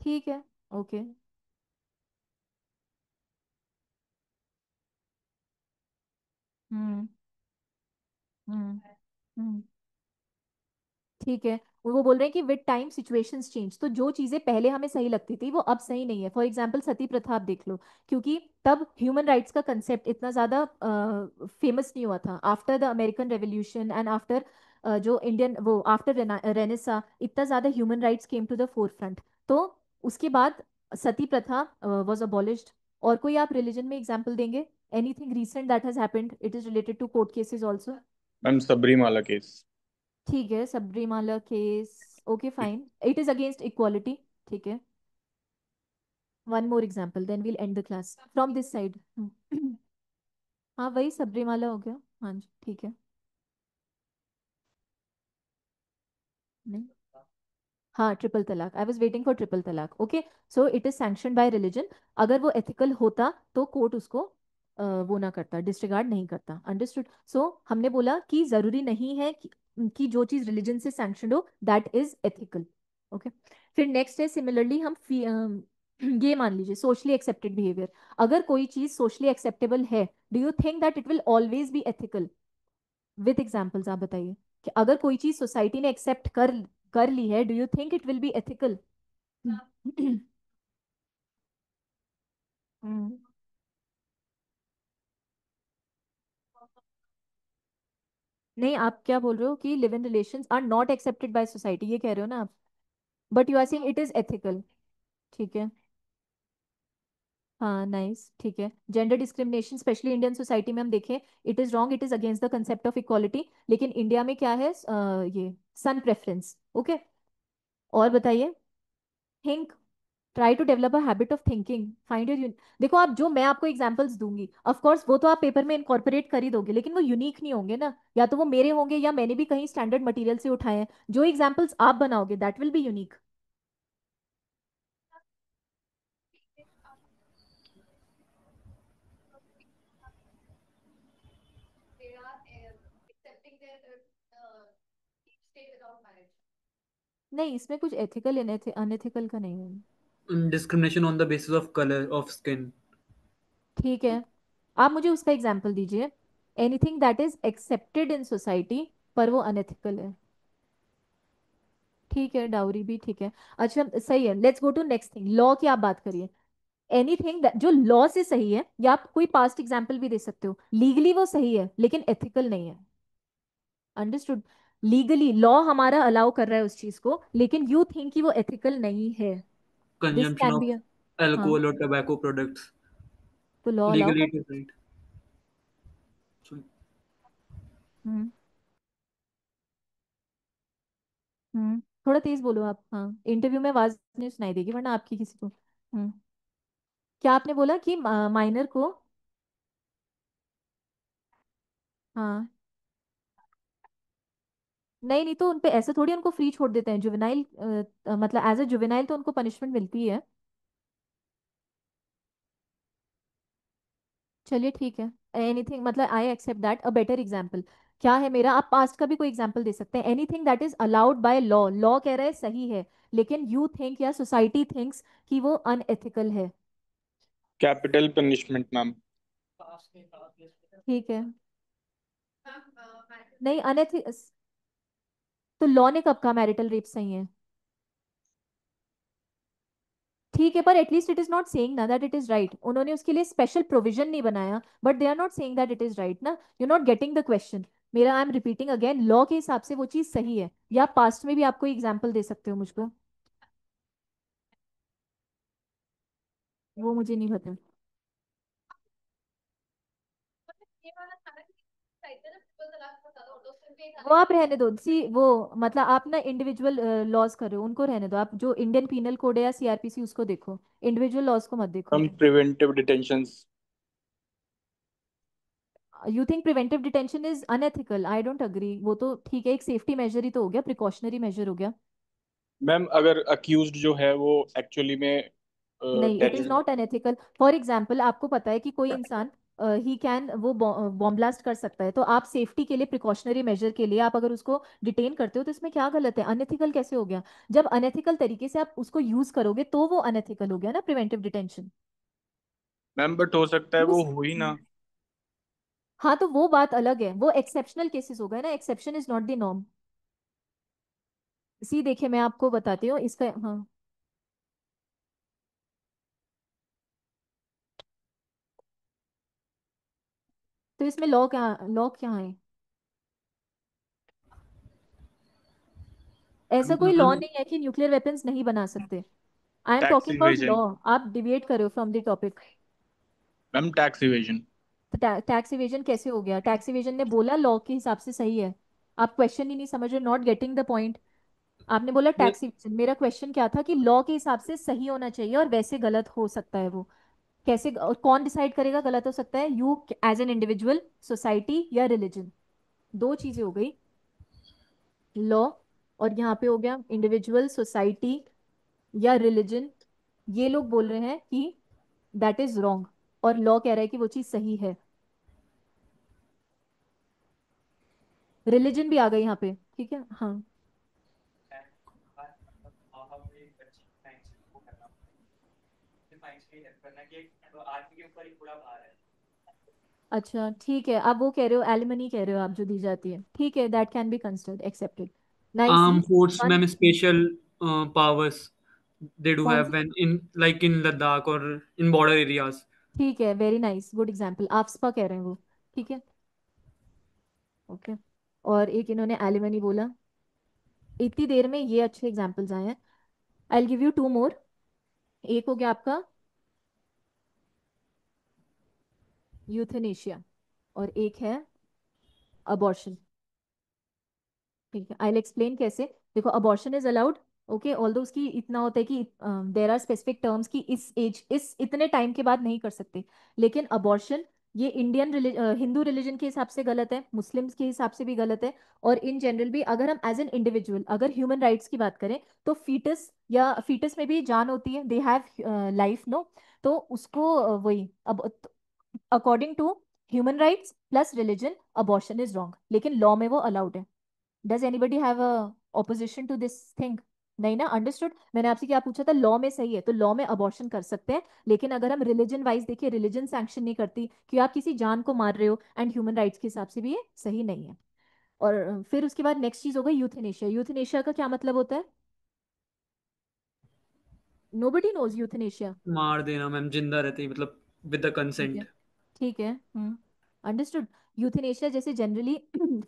ठीक है, ओके। हम्म, हम्म, हम्म, ठीक है। वो बोल रहे हैं कि विद टाइम सिचुएशंस चेंज, तो जो चीजें पहले हमें सही लगती थी वो अब सही नहीं है। फॉर एग्जांपल सती प्रथा आप देख लो, क्योंकि तब ह्यूमन राइट्स का कंसेप्ट इतना ज्यादा फेमस नहीं हुआ था। After the American revolution and after जो इंडियन वो आफ्टर रेनेसा, इतना ज्यादा human rights came to the forefront. तो उसके बाद सती प्रथा वाज अबॉलिश्ड। और कोई आप रिलीजन में एग्जाम्पल देंगे? Anything recent that has happened, it is related to court cases also. Ma'am Sabarimala case. ठीक है, Sabarimala case, okay fine, it is against equality. ठीक है, one more example then we'll end the class from this side. हाँ वही सबरीमाला हो गया, हाँ जी, ठीक है। नहीं, हाँ triple talaq, I was waiting for triple talaq. Okay, so it is sanction by religion. अगर वो एथिकल होता तो कोर्ट उसको वो ना करता, डिस्रिगार्ड नहीं करता। अंडरस्टूड। सो हमने बोला कि जरूरी नहीं है कि जो चीज रिलीजन से सैंक्शन हो दैट इज एथिकल। ओके, फिर नेक्स्ट है सिमिलरली हम ये मान लीजिए सोशली एक्सेप्टेड बिहेवियर। अगर कोई चीज सोशली एक्सेप्टेबल है, do you think that it will always be ethical? With examples आप बताइए कि अगर कोई चीज सोसाइटी ने एक्सेप्ट कर कर ली है, do you think it will be ethical? नहीं, आप क्या बोल रहे हो कि live in relations are not accepted by society, ये कह रहे हो ना आप? But you are saying it is ethical. ठीक है, हाँ नाइस, ठीक है। Gender discrimination specially Indian society में हम देखें, it is wrong, it is against the concept of equality. लेकिन इंडिया में क्या है, ये सन प्रेफरेंस। ओके, और बताइए। Think, try to develop a habit of thinking, find your. देखो आप, जो मैं आपको एग्जांपल्स दूंगी ऑफ कोर्स वो तो आप पेपर में इनकॉर्पोरेट कर ही दोगे, लेकिन वो यूनिक नहीं होंगे ना, या तो वो मेरे होंगे या मैंने भी कहीं स्टैंडर्ड मटेरियल से उठाए हैं। जो एग्जांपल्स आप बनाओगे दैट विल बी यूनिक। नहीं, इसमें कुछ एथिकल अनएथिकल का नहीं है। Discrimination on the basis of color of skin. ठीक है, आप मुझे उसका एग्जाम्पल दीजिए। Anything that is accepted in society पर वो अनएथिकल है। ठीक है, डाउरी भी ठीक है। अच्छा सही है, let's go to next thing, law की आप बात करिए। एनीथिंग जो लॉ से सही है, या आप कोई पास्ट एग्जाम्पल भी दे सकते हो, लीगली वो सही है लेकिन एथिकल नहीं है। अंडरस्टूड? लीगली लॉ हमारा अलाउ कर रहा है उस चीज को, लेकिन यू थिंक कि वो एथिकल नहीं है। This Consumption can of be. हाँ, alcohol or tobacco products. तो लॉ अलाउ Legally कर। it is right. So, हम्म, थोड़ा तेज बोलो आप, हाँ इंटरव्यू में आवाज नहीं सुनाई देगी वरना आपकी किसी को। क्या आपने बोला कि माइनर को? हाँ, नहीं नहीं, तो उनपे ऐसे थोड़ी उनको फ्री छोड़ देते हैं, जुवेनाइल मतलब एज अ जुवेनाइल तो उनको पनिशमेंट मिलती है। चलिए ठीक है, एनीथिंग मतलब I accept that. A better example क्या है मेरा, आप पास्ट का भी कोई एग्जाम्पल दे सकते हैं। Anything that is allowed by law, law कह रहा है सही है लेकिन यू थिंक या सोसाइटी थिंक्स कि वो अनएथिकल है। Capital punishment ma'am. ठीक है, नहीं अनएथिकल, तो लॉ ने कब कहा मैरिटल रेप सही है? ठीक है, पर at least it is not saying ना दैट इट इज राइट। उन्होंने उसके लिए स्पेशल प्रोविजन नहीं बनाया, but they are not saying that it is right ना। You not getting the question. मेरा, I am repeating again, law के हिसाब से वो चीज सही है। या पास्ट में भी आप कोई एग्जाम्पल दे सकते हो मुझको? वो मुझे नहीं पता। वो आप रहने दो, सी वो मतलब आप ना इंडिविजुअल लॉज कर रहे हो, उनको रहने दो। आप जो इंडियन पीनल कोड है या सीआरपीसी उसको देखो, इंडिविजुअल लॉज को मत देखो। Ma'am preventive detentions. You think preventive detention is unethical? I don't agree. वो तो ठीक है, एक सेफ्टी मेजर ही तो हो गया, प्रिकॉशनरी मेजर हो गया। मैम अगर अक्यूज्ड जो है वो एक्चुअली में नहीं, it is terror. Not unethical. For example, आपको पता है कि कोई इंसान ही कैन वो बॉम्ब ब्लास्ट कर सकता है, तो आप सेफ्टी के लिए, प्रिकॉशनरी मेजर के लिए आप अगर उसको डिटेन करते हो तो इसमें क्या गलत है? अनएथिकल कैसे हो गया? जब अनएथिकल तरीके से आप उसको यूज करोगे तो वो अनएथिकल हो गया ना, प्रिवेंटिव डिटेंशन। मैम बट हो सकता है वो यूज, हो ही ना। हाँ तो वो बात अलग है, वो एक्सेप्शनल केसेस हो गए ना, exception is not the norm. See देखिए, मैं आपको बताती हूँ इसका, हाँ। तो इसमें लॉ क्या है? ऐसा कोई लॉ मैम नहीं है कि न्यूक्लियर वेपन्स नहीं बना सकते। I am tax talking about law. Evasion. आप डिबेट करो from the topic. Ma'am tax evasion. तो टैक्स इवेजन कैसे हो गया? टैक्स इवेजन ने बोला लॉ के हिसाब से सही है। आप क्वेश्चन ही नहीं समझ रहे, नॉट गेटिंग द पॉइंट। आपने बोला टैक्स इवेजन, मेरा क्वेश्चन क्या था कि लॉ के हिसाब से सही होना चाहिए और वैसे गलत हो सकता है वो। कैसे और कौन डिसाइड करेगा गलत हो सकता है? You as an individual, society या रिलीजन। दो चीजें हो गई, लॉ और यहाँ पे हो गया इंडिविजुअल, सोसाइटी या रिलीजन। ये लोग बोल रहे हैं कि दैट इज रॉन्ग, और लॉ कह रहा है कि वो चीज सही है। रिलीजन भी आ गई यहाँ पे, ठीक है, हाँ। अच्छा ठीक है, आप वो कह रहे हो, एलिमनी कह रहे हो आप, जो दी जाती है, ठीक है, that can be considered, accepted. armed नाइसी। force, one, ma'am special powers they do कौन have सी? when in like in Ladakh or in border areas. ठीक है, very nice, good example. AFSPA कह रहे हैं वो, ठीक है, ओके। और एक इन्होंने एलिमनी बोला। इतनी देर में ये अच्छे एग्जाम्पल्स आए हैं। आई गिव यू टू मोर। एक हो गया आपका यूथेनेशिया, और एक है अबॉर्शन। ठीक है, आई एक्सप्लेन कैसे। देखो, abortion is allowed, okay, although उसकी इतना होता है कि देर आर स्पेसिफिक टर्म्स की इस एज, इस इतने टाइम के बाद नहीं कर सकते। लेकिन अबॉर्शन, ये इंडियन हिंदू रिलीजन के हिसाब से गलत है, मुस्लिम्स के हिसाब से भी गलत है, और इन जनरल भी। अगर हम एज एन इंडिविजुअल, अगर ह्यूमन राइट्स की बात करें, तो फीटस, या फीटस में भी जान होती है, दे हैव लाइफ, नो। तो उसको वही, अब according to human rights plus religion, abortion is wrong, लेकिन लॉ में वो अलाउड है। Does anybody have a opposition to this thing? नहीं ना, अंडरस्टूड। मैंने आपसे क्या पूछा था, लॉ में सही है, तो लॉ में अबॉर्शन कर सकते हैं। लेकिन अगर हम रिलीजन वाइज देखिए, रिलीजन सैंक्शन नहीं करती कि आप किसी जान को मार रहे हो, एंड ह्यूमन राइट्स के हिसाब से भी ये सही नहीं है। और फिर उसके बाद नेक्स्ट चीज हो गई यूथेनेशिया। यूथेनेशिया का क्या मतलब होता है? Nobody knows euthanasia. मार देना मैम, जिंदा रहते ही, मतलब with the ठीक है, consent. ठीक है, अंडरस्टूड। यूथेनेशिया जैसे जनरली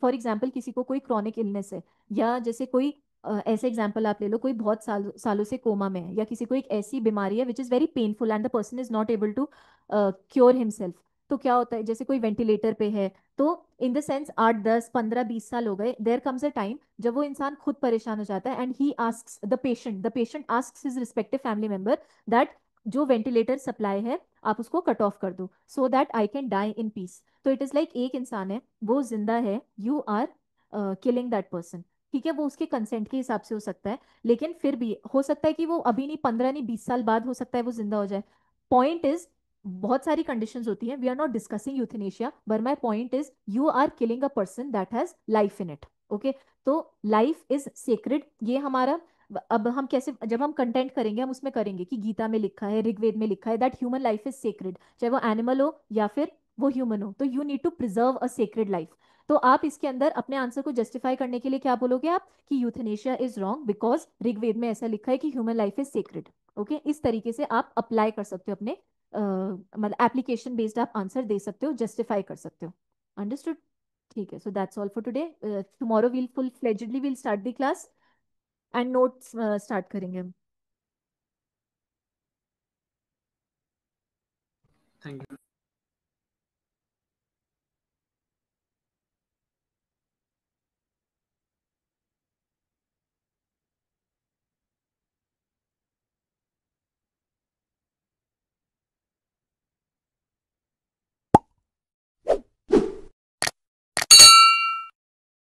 फॉर एग्जांपल किसी को कोई क्रॉनिक इलनेस है, या जैसे कोई ऐसे एग्जांपल आप ले लो, कोई बहुत सालों से कोमा में है, या किसी को एक ऐसी बीमारी है which is very painful and the person is not able to cure himself. तो क्या होता है, जैसे कोई वेंटिलेटर पे है, तो इन द सेंस 8 10 15 20 साल हो गए, देयर कम्स अ टाइम जब वो इंसान खुद परेशान हो जाता है, and he asks the patient asks his respective family member that जो वेंटिलेटर सप्लाई है आप उसको कट ऑफ कर दो, so that I can die in peace. तो इट इज लाइक एक इंसान है, वो जिंदा है, you are killing that person. ठीक है, वो उसके कंसेंट के हिसाब से हो सकता है, लेकिन फिर भी हो सकता है कि वो अभी नहीं, 15 नहीं, 20 साल बाद हो सकता है वो जिंदा हो जाए। पॉइंट इज, बहुत सारी कंडीशंस होती हैं, we are not discussing euthanasia, but my point is you are killing a person that has life in it, okay. तो लाइफ इज सेक्रेड, ये हमारा अब हम कैसे, जब हम कंटेंट करेंगे हम उसमें करेंगे कि गीता में लिखा है, ऋग्वेद में लिखा है that human life is sacred, चाहे वो एनिमल हो या फिर वो ह्यूमन हो, तो you need to preserve a sacred life. तो आप इसके अंदर अपने आंसर को जस्टिफाई करने के लिए क्या बोलोगे आप, कि euthanasia is wrong because Rigveda में ऐसा लिखा है कि human life is sacred. Okay, इस तरीके से आप अप्लाई कर सकते हो अपने मतलब एप्लीकेशन बेस्ड आप आंसर दे सकते हो, जस्टिफाई कर सकते हो। अंडरस्टूड? ठीक है, so that's all for today. Tomorrow will full फ्लेजेडली will start the class and notes start करेंगे हम। Thank you.